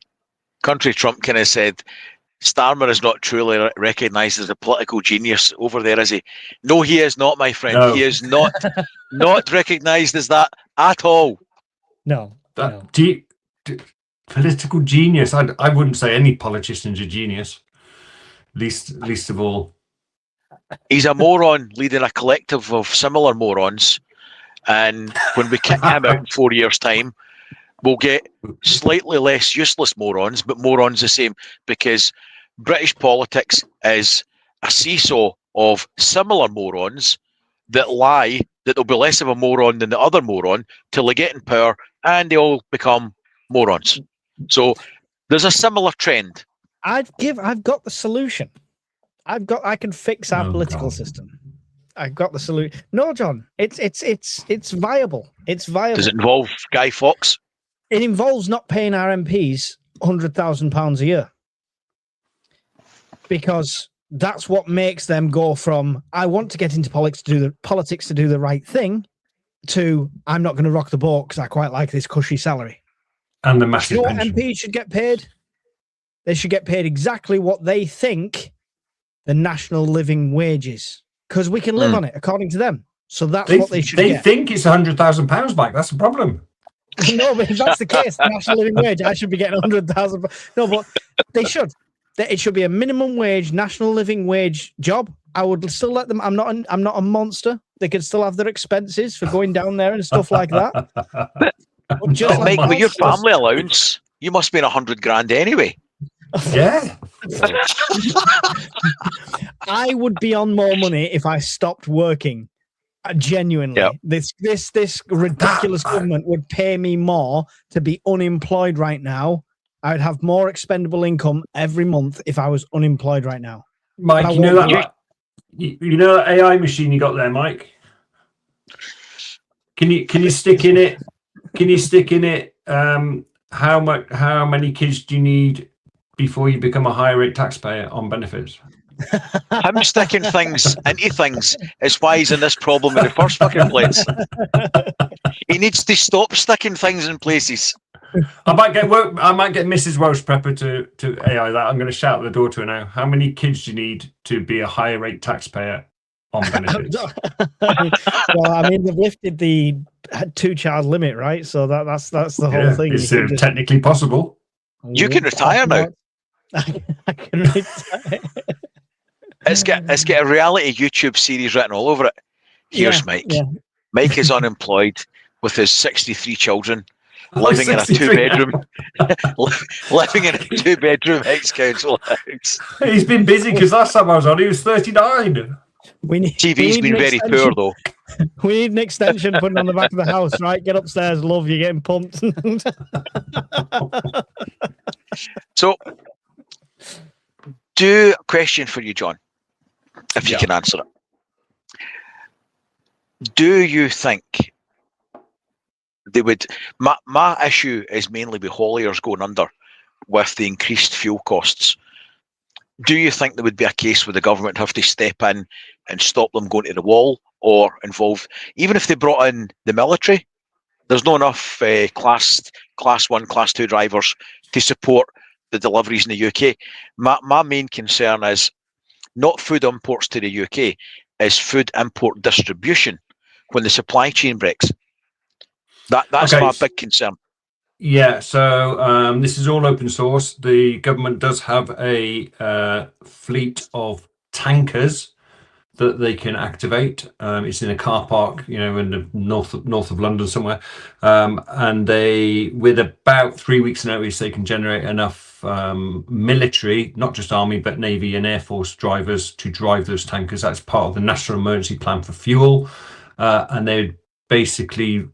Speaker 2: Trump kind of said, Starmer is not truly recognised as a political genius over there, is he? No, he is not, my friend. No. He is not recognised as that at all.
Speaker 1: No.
Speaker 3: Political genius? I wouldn't say any politician's a genius. Least of all.
Speaker 2: He's a moron leading a collective of similar morons. And when we kick him out in 4 years' time, we'll get slightly less useless morons, but morons the same, because British politics is a seesaw of similar morons that lie that they'll be less of a moron than the other moron till they get in power and they all become morons. So there's a similar trend.
Speaker 1: I've got the solution. I can fix our political system. I've got the solution. No, John, it's viable. It's viable.
Speaker 2: Does it involve Guy Fawkes?
Speaker 1: It involves not paying our MPs £100,000 a year, because that's what makes them go from I want to get into politics to do the right thing to I'm not going to rock the boat because I quite like this cushy salary.
Speaker 3: And the massive pension.
Speaker 1: MPs should get paid. They should get paid exactly what they think the national living wage is, because we can live on it according to them. So that's what they should get.
Speaker 3: They think it's £100,000, Mike. That's the problem.
Speaker 1: No, but if that's the case, the national living wage, I should be getting 100,000. No, but they should. It should be a minimum wage, national living wage job. I would still let them. I'm not a monster. They could still have their expenses for going down there and stuff like that. But just
Speaker 2: Mike, with your family allowance, you must be in 100 grand anyway.
Speaker 3: Yeah.
Speaker 1: I would be on more money if I stopped working. Genuinely,
Speaker 2: yep.
Speaker 1: This ridiculous government would pay me more to be unemployed right now. I would have more expendable income every month if I was unemployed right now.
Speaker 3: Mike, you know that AI machine you got there, Mike? Can you stick in it? Can you stick in it? How many kids do you need before you become a higher rate taxpayer on benefits?
Speaker 2: Him sticking things into things is why he's in this problem in the first fucking place. He needs to stop sticking things in places.
Speaker 3: I might get Mrs. Welsh Prepper to AI that. I'm going to shout at the door to her now. How many kids do you need to be a higher rate taxpayer on benefits?
Speaker 1: Well, I mean, they've lifted the 2-child limit, right? So that's the whole thing.
Speaker 3: It's technically possible.
Speaker 2: You can retire now.
Speaker 1: I can retire.
Speaker 2: It's got a reality YouTube series written all over it. Here's Mike. Yeah. Mike is unemployed with his 63 children, living in a 2-bedroom, living in a 2-bedroom ex-council house.
Speaker 3: He's been busy because last time I was on, he was 39.
Speaker 2: TV's been very poor though.
Speaker 1: We need an extension putting on the back of the house, right? Get upstairs, love. You're getting pumped.
Speaker 2: So, a question for you, John, if you can answer it. Do you think they would? My issue is mainly with hauliers going under with the increased fuel costs. Do you think there would be a case where the government have to step in and stop them going to the wall, or involve, even if they brought in the military, there's not enough class 1, class 2 drivers to support the deliveries in the UK. My main concern is not food imports to the UK, is food import distribution when the supply chain breaks. That's my big concern.
Speaker 3: Yeah, so this is all open source. The government does have a fleet of tankers that they can activate. It's in a car park, in the north of London somewhere. And they, with about 3 weeks notice, they can generate enough military, not just army, but Navy and Air Force drivers to drive those tankers. That's part of the National Emergency Plan for Fuel. And they basically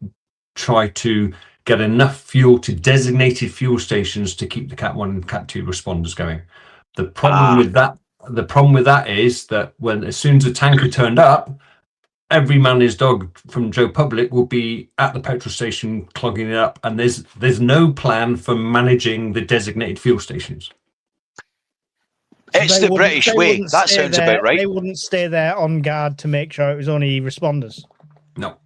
Speaker 3: try to get enough fuel to designated fuel stations to keep the Cat 1 and Cat 2 responders going. The problem with that is that as soon as the tanker turned up, every man and his dog from Joe Public will be at the petrol station clogging it up, and there's no plan for managing the designated fuel stations.
Speaker 2: It's the British way. That sounds about right.
Speaker 1: They wouldn't stay there on guard to make sure it was only responders.
Speaker 3: No.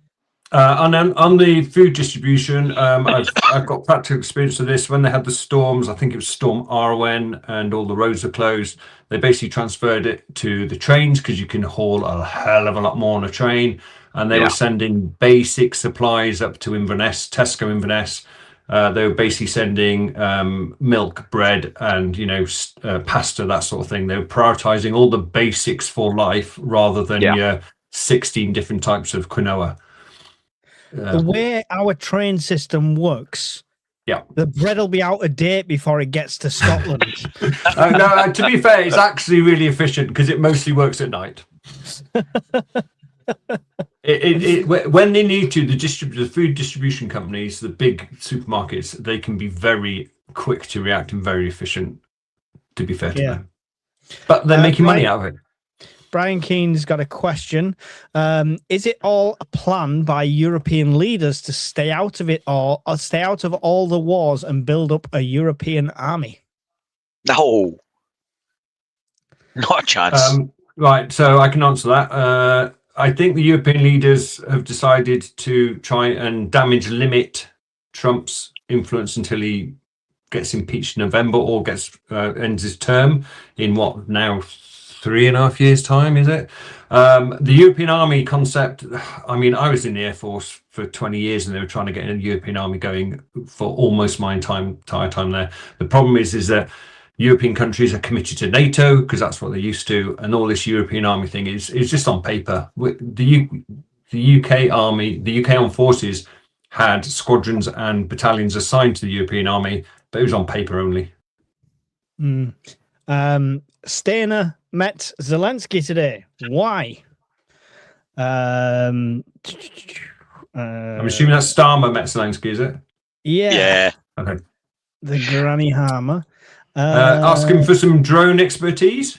Speaker 3: On the food distribution, I've got practical experience of this. When they had the storms, I think it was Storm Arwen, and all the roads are closed, they basically transferred it to the trains because you can haul a hell of a lot more on a train. And they were sending basic supplies up to Inverness, Tesco Inverness. They were basically sending milk, bread, and pasta, that sort of thing. They were prioritizing all the basics for life rather than your 16 different types of quinoa.
Speaker 1: The way our train system works, the bread will be out of date before it gets to Scotland.
Speaker 3: No, to be fair, it's actually really efficient because it mostly works at night. When they need to, the food distribution companies, the big supermarkets, they can be very quick to react and very efficient, to be fair to them. But they're making money out of it.
Speaker 1: Brian Keane's got a question. Is it all a plan by European leaders to stay out of it all, or stay out of all the wars and build up a European army?
Speaker 2: No. Not a chance.
Speaker 3: Right, so I can answer that. I think the European leaders have decided to try and damage limit Trump's influence until he gets impeached in November or ends his term in what now 3.5 years' time, is it? The European army concept, I mean, I was in the Air Force for 20 years and they were trying to get a European army going for almost my entire time there. The problem is that European countries are committed to NATO because that's what they're used to, and all this European army thing is just on paper. The UK army, the UK armed forces had squadrons and battalions assigned to the European army, but it was on paper only.
Speaker 1: Steiner met Zelensky today. Why? I'm
Speaker 3: assuming that Starmer met Zelensky, is it?
Speaker 1: Yeah.
Speaker 3: Okay.
Speaker 1: The Granny Hammer.
Speaker 3: Ask him for some drone expertise.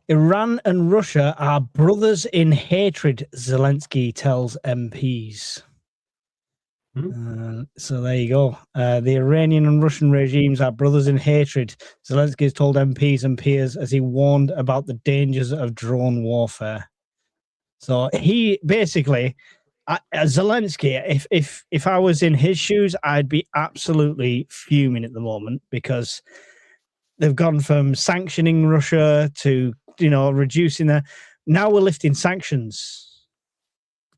Speaker 1: Iran and Russia are brothers in hatred, Zelensky tells MPs. So there you go. The Iranian and Russian regimes are brothers in hatred, Zelensky has told MPs and peers as he warned about the dangers of drone warfare. So he basically, Zelensky, if I was in his shoes, I'd be absolutely fuming at the moment because they've gone from sanctioning Russia to, reducing their... Now we're lifting sanctions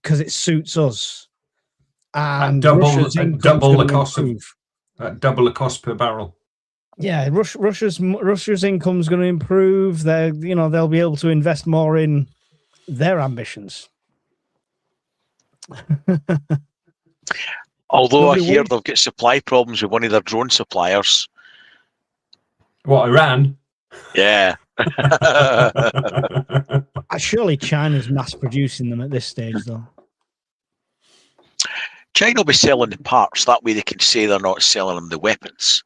Speaker 1: because it suits us. And
Speaker 3: double the cost per barrel.
Speaker 1: Yeah, Russia's income is going to improve. They'll be able to invest more in their ambitions.
Speaker 2: Although I hear they've got supply problems with one of their drone suppliers.
Speaker 3: What, Iran?
Speaker 2: Yeah.
Speaker 1: Surely China's mass producing them at this stage, though.
Speaker 2: China will be selling the parts. That way they can say they're not selling them the weapons.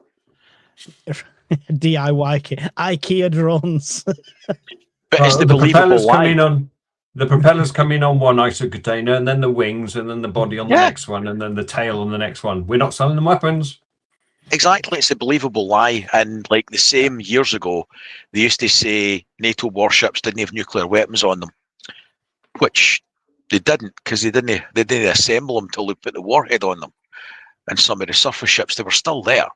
Speaker 1: DIY IKEA drones.
Speaker 2: But it's the believable lie.
Speaker 3: The propellers come in on one ISO container, and then the wings, and then the body on the next one, and then the tail on the next one. We're not selling them weapons.
Speaker 2: Exactly, it's a believable lie. And like the same years ago, they used to say NATO warships didn't have nuclear weapons on them, which they didn't, because they didn't assemble them until they put the warhead on them. And some of the surface ships, they were still there.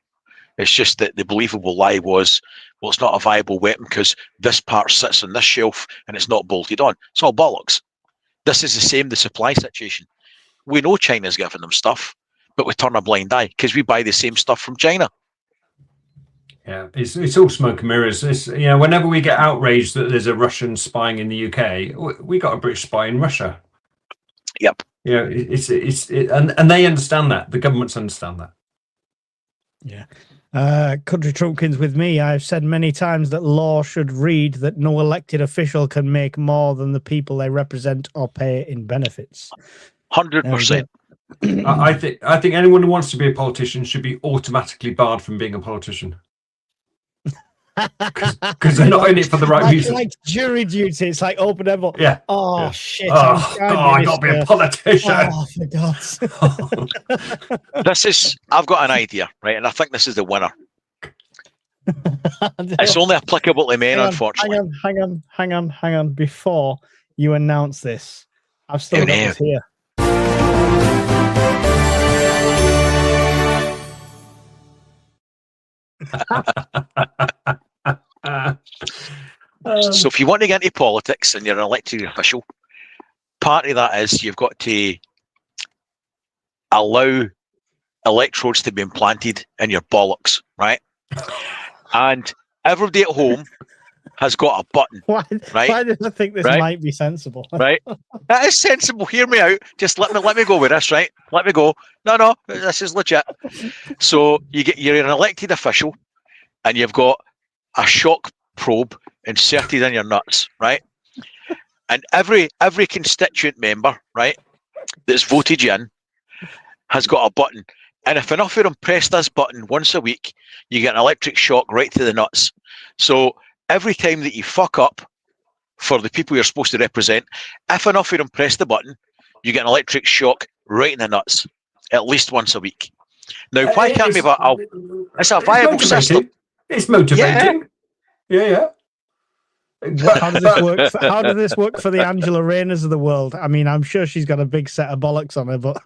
Speaker 2: It's just that the believable lie was, well, it's not a viable weapon because this part sits on this shelf and it's not bolted on. It's all bollocks. This is the same, the supply situation. We know China's giving them stuff, but we turn a blind eye because we buy the same stuff from China.
Speaker 3: Yeah, it's all smoke and mirrors. Whenever we get outraged that there's a Russian spying in the UK, we got a British spy in Russia.
Speaker 2: Yep.
Speaker 3: And they understand that. The governments understand that.
Speaker 1: Yeah. Country Trumpkins with me. I've said many times that law should read that no elected official can make more than the people they represent or pay in benefits.
Speaker 2: 100%.
Speaker 3: I think anyone who wants to be a politician should be automatically barred from being a politician. Because they're not in it for the right reasons.
Speaker 1: Like jury duty, it's like open envelope.
Speaker 3: Yeah.
Speaker 1: Oh shit!
Speaker 3: Oh God, I got to be a politician.
Speaker 1: Oh, for God's sake.
Speaker 2: I've got an idea, right? And I think this is the winner. It's only applicable to men, unfortunately.
Speaker 1: Hang on. Before you announce this, I've still got this here.
Speaker 2: So if you want to get into politics and you're an elected official, part of that is you've got to allow electrodes to be implanted in your bollocks, right? And everybody at home has got a button.
Speaker 1: Why do I think this might be sensible?
Speaker 2: Right? That is sensible. Hear me out. Just let me go with this, right? Let me go. No, this is legit. So you're an elected official and you've got a shock probe inserted in your nuts, right? And every constituent member, right, that's voted you in has got a button. And if enough of them press this button once a week, you get an electric shock right to the nuts. So every time that you fuck up for the people you're supposed to represent, if enough of them press the button, you get an electric shock right in the nuts, at least once a week. Now, why can't we? It's a viable system.
Speaker 3: It's motivating. Yeah.
Speaker 1: How does this work? How does this work for the Angela Rayners of the world? I mean, I'm sure she's got a big set of bollocks on her, but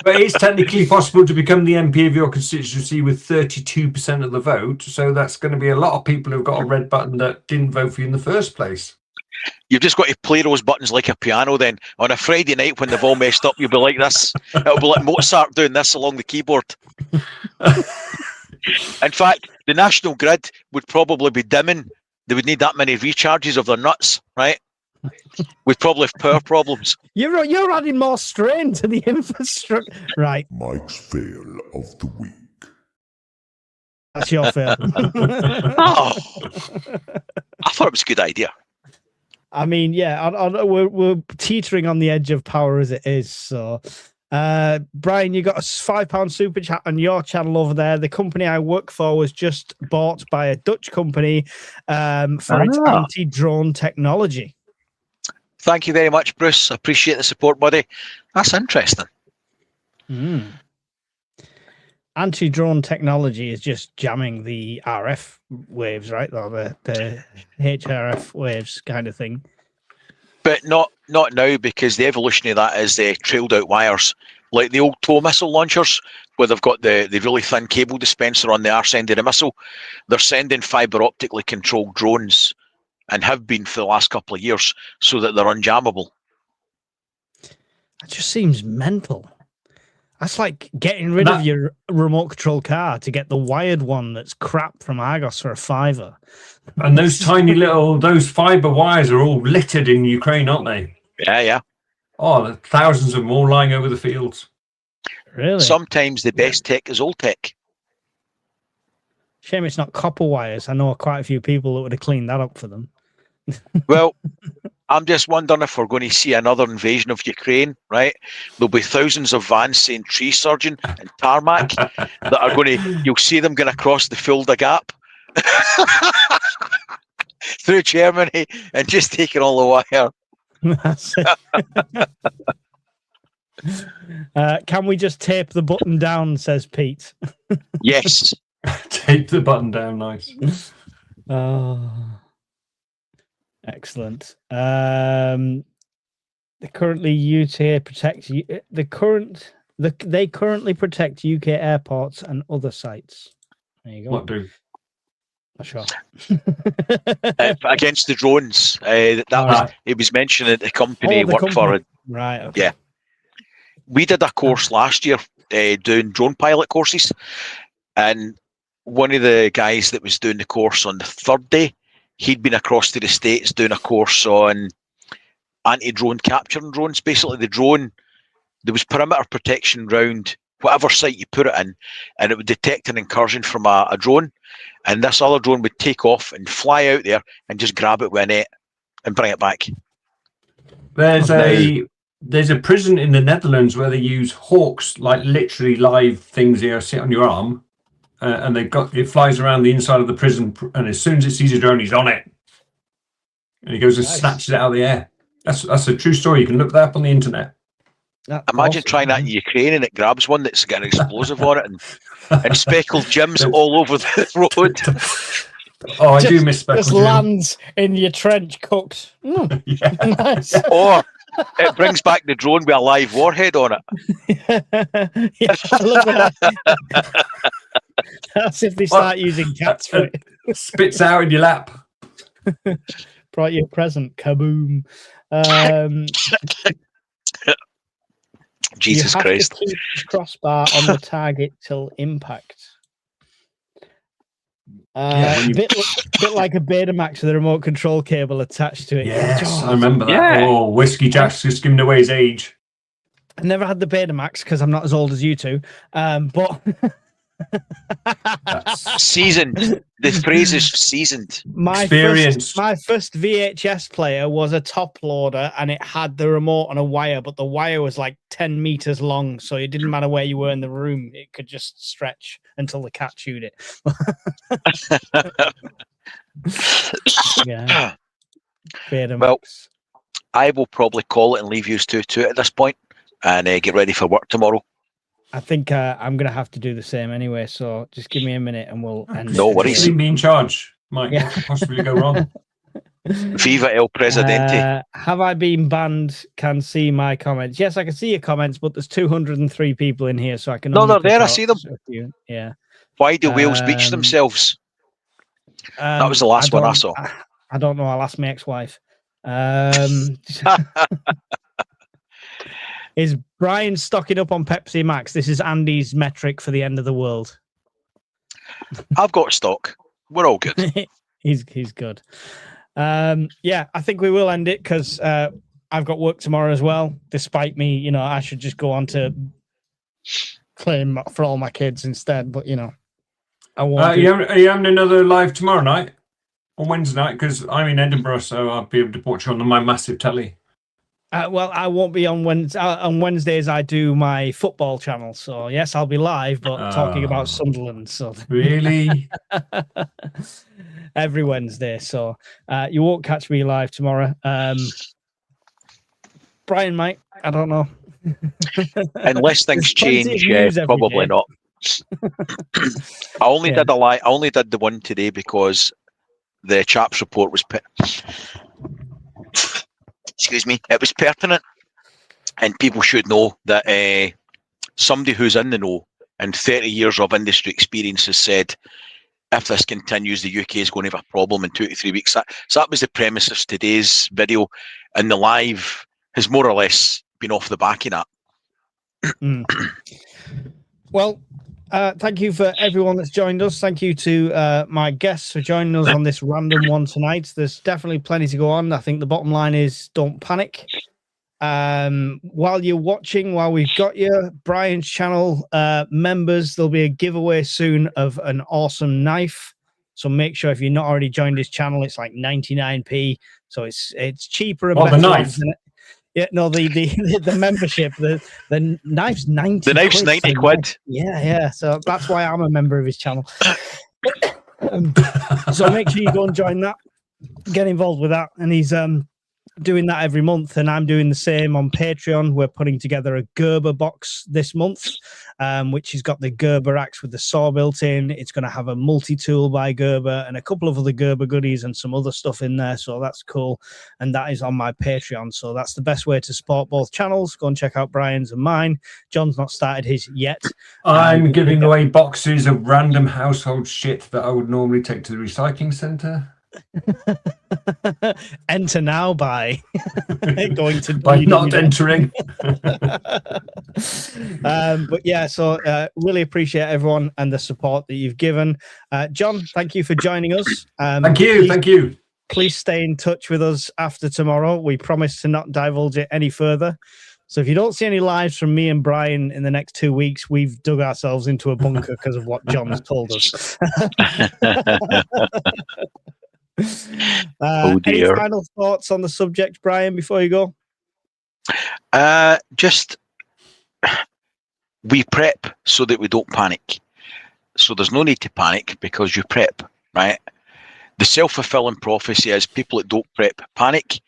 Speaker 3: but it's technically possible to become the MP of your constituency with 32% of the vote. So that's going to be a lot of people who've got a red button that didn't vote for you in the first place.
Speaker 2: You've just got to play those buttons like a piano. Then on a Friday night when they've all messed up, you'll be like this. It'll be like Mozart doing this along the keyboard. In fact, the National Grid would probably be dimming. They would need that many recharges of their nuts, right? We'd probably have power problems.
Speaker 1: you're adding more strain to the infrastructure, right?
Speaker 5: Mike's fail of the week.
Speaker 1: That's your fail.
Speaker 2: Oh, I thought it was a good idea.
Speaker 1: I mean, yeah, we're teetering on the edge of power as it is. So, Brian, you got a £5 super chat on your channel over there. The company I work for was just bought by a Dutch company for its anti-drone technology.
Speaker 2: Thank you very much, Bruce. I appreciate the support, buddy. That's interesting.
Speaker 1: Anti-drone technology is just jamming the RF waves, right? Or the HRF waves kind of thing.
Speaker 2: But not now, because the evolution of that is trailed out wires, like the old tow missile launchers, where they've got the really thin cable dispenser on the arse end of the missile. They're sending fibre optically controlled drones, and have been for the last couple of years, so that they're unjammable.
Speaker 1: That just seems mental. That's like getting rid of your remote control car to get the wired one that's crap from Argos for £5.
Speaker 3: And those tiny those fibre wires are all littered in Ukraine, aren't they?
Speaker 2: Yeah.
Speaker 3: Oh, thousands of them all lying over the fields.
Speaker 1: Really?
Speaker 2: Sometimes the best tech is old tech.
Speaker 1: Shame it's not copper wires. I know quite a few people that would have cleaned that up for them.
Speaker 2: Well, I'm just wondering if we're going to see another invasion of Ukraine, right? There'll be thousands of vans saying tree surgeon and tarmac that are going to, you'll see them going across the Fulda Gap through Germany and just taking all the wire.
Speaker 1: That's it. Can we just tape the button down, says Pete.
Speaker 2: Yes.
Speaker 3: Tape the button down, nice.
Speaker 1: Oh. Excellent. They currently protect UK airports and other sites. There you go.
Speaker 3: What do?
Speaker 1: Not sure.
Speaker 2: Against the drones. It was mentioned that the company worked for it.
Speaker 1: Right. Okay.
Speaker 2: Yeah. We did a course last year doing drone pilot courses, and one of the guys that was doing the course on the third day, he'd been across to the States doing a course on anti-drone capturing drones. Basically, the drone, there was perimeter protection around whatever site you put it in, and it would detect an incursion from a drone, and this other drone would take off and fly out there and just grab it with a net and bring it back.
Speaker 3: There's a prison in the Netherlands where they use hawks, like literally live things here, sit on your arm. And it flies around the inside of the prison, and as soon as it sees a drone, he's on it, and he goes and snatches it out of the air. That's a true story. You can look that up on the internet.
Speaker 2: Imagine trying that in Ukraine, and it grabs one that's got an explosive on it, and speckled gems all over the road.
Speaker 3: Oh, I do miss speckled
Speaker 1: just lands in your trench cooked. Nice.
Speaker 2: Or it brings back the drone with a live warhead on it.
Speaker 1: Yeah, I love that. That's if they start using cats for it.
Speaker 3: Spits out in your lap.
Speaker 1: Brought you a present. Kaboom.
Speaker 2: Jesus Christ.
Speaker 1: To keep the crossbar on the target till impact. Bit like a Betamax with a remote control cable attached to it.
Speaker 3: Yes, I remember that. Yeah. Oh, Whiskey Jack's just giving away his age.
Speaker 1: I never had the Betamax because I'm not as old as you two. But
Speaker 3: That's
Speaker 2: Seasoned. The phrase is seasoned.
Speaker 1: My
Speaker 3: experienced.
Speaker 1: first VHS player was a top loader, and it had the remote on a wire, but the wire was like 10 meters long, so it didn't matter where you were in the room; it could just stretch until the cat chewed it. Yeah.
Speaker 2: Well, I will probably call it and leave you to it at this point, and get ready for work tomorrow.
Speaker 1: I think I'm going to have to do the same anyway, so just give me a minute and we'll end
Speaker 2: No
Speaker 1: it.
Speaker 2: worries.
Speaker 3: Leave me in charge. Mike,
Speaker 1: Yeah.
Speaker 3: what could possibly go wrong?
Speaker 2: Viva el Presidente.
Speaker 1: Have I been banned? Can see my comments. Yes, I can see your comments, but there's 203 people in here, so I can.
Speaker 2: No,
Speaker 1: only
Speaker 2: they're
Speaker 1: pick
Speaker 2: there. I
Speaker 1: out
Speaker 2: see them.
Speaker 1: a few. Yeah.
Speaker 2: Why do whales beach themselves? That was the last one I saw.
Speaker 1: I don't know. I'll ask my ex-wife. Is Brian stocking up on Pepsi Max? This is Andy's metric for the end of the world.
Speaker 2: I've got stock. We're all good.
Speaker 1: He's good. Yeah, I think we will end it because I've got work tomorrow as well. Despite me, I should just go on to claim for all my kids instead. But I won't.
Speaker 3: Are you having another live tomorrow night or Wednesday night? Because I'm in Edinburgh, so I'll be able to watch you on my massive telly.
Speaker 1: Well, I won't be on Wednesday. On Wednesdays, I do my football channel. So yes, I'll be live, but talking about Sunderland. So
Speaker 3: Really,
Speaker 1: every Wednesday. So you won't catch me live tomorrow. Brian might. I don't know.
Speaker 2: Unless things change, probably
Speaker 1: day.
Speaker 2: not. I only did I only did the one today because the chaps report was excuse me, it was pertinent, and people should know that somebody who's in the know and 30 years of industry experience has said if this continues, the UK is going to have a problem in 2 to 3 weeks. So that was the premise of today's video, and the live has more or less been off the back of that.
Speaker 1: Well, thank you for everyone that's joined us. Thank you to my guests for joining us on this random one tonight. There's definitely plenty to go on. I think the bottom line is don't panic. While you're watching, while we've got you, Brian's channel members, there'll be a giveaway soon of an awesome knife. So make sure if you're not already joined his channel, it's like 99p. So it's cheaper and better.
Speaker 3: The knife.
Speaker 1: Yeah, no, the membership, the knife's 90.
Speaker 2: The knife's 90 quid.
Speaker 1: Yeah. So that's why I'm a member of his channel. So make sure you go and join that, get involved with that, and he's doing that every month, and I'm doing the same on Patreon. We're putting together a Gerber box this month, which has got the Gerber axe with the saw built in. It's going to have a multi-tool by Gerber and a couple of other Gerber goodies and some other stuff in there, so that's cool. And that is on my Patreon, so that's the best way to support both channels. Go and check out Brian's and mine. John's not started his yet.
Speaker 3: I'm giving away boxes of random household shit that I would normally take to the recycling centre.
Speaker 1: Enter now by going to
Speaker 3: by not entering.
Speaker 1: But yeah, so really appreciate everyone and the support that you've given. John, thank you for joining us.
Speaker 3: Thank you.
Speaker 1: Please stay in touch with us after tomorrow. We promise to not divulge it any further. So if you don't see any lives from me and Brian in the next 2 weeks, we've dug ourselves into a bunker because of what John has told us.
Speaker 2: Oh dear.
Speaker 1: Any final thoughts on the subject, Brian, before you go?
Speaker 2: Just we prep so that we don't panic. So there's no need to panic because you prep, right? The self-fulfilling prophecy is people that don't prep panic.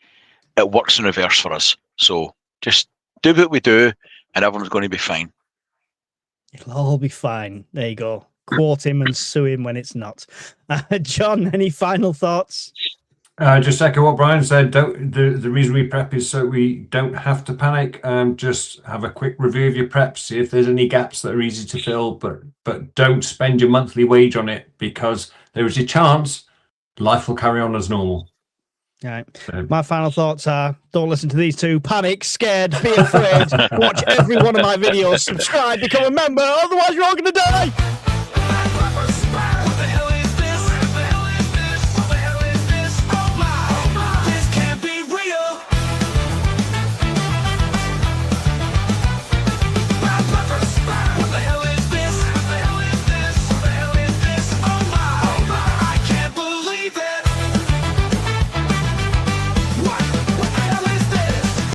Speaker 2: It works in reverse for us. So just do what we do and everyone's going to be fine.
Speaker 1: It'll all be fine. There you go. Quote him and sue him when it's not. John, any final thoughts?
Speaker 3: Just echo what Brian said. The reason we prep is so we don't have to panic. Just have a quick review of your prep, see if there's any gaps that are easy to fill, but don't spend your monthly wage on it because there is a chance life will carry on as normal.
Speaker 1: All right. My final thoughts are don't listen to these two. Panic, scared, be afraid. Watch every one of my videos. Subscribe, become a member. Otherwise, you're all going to die.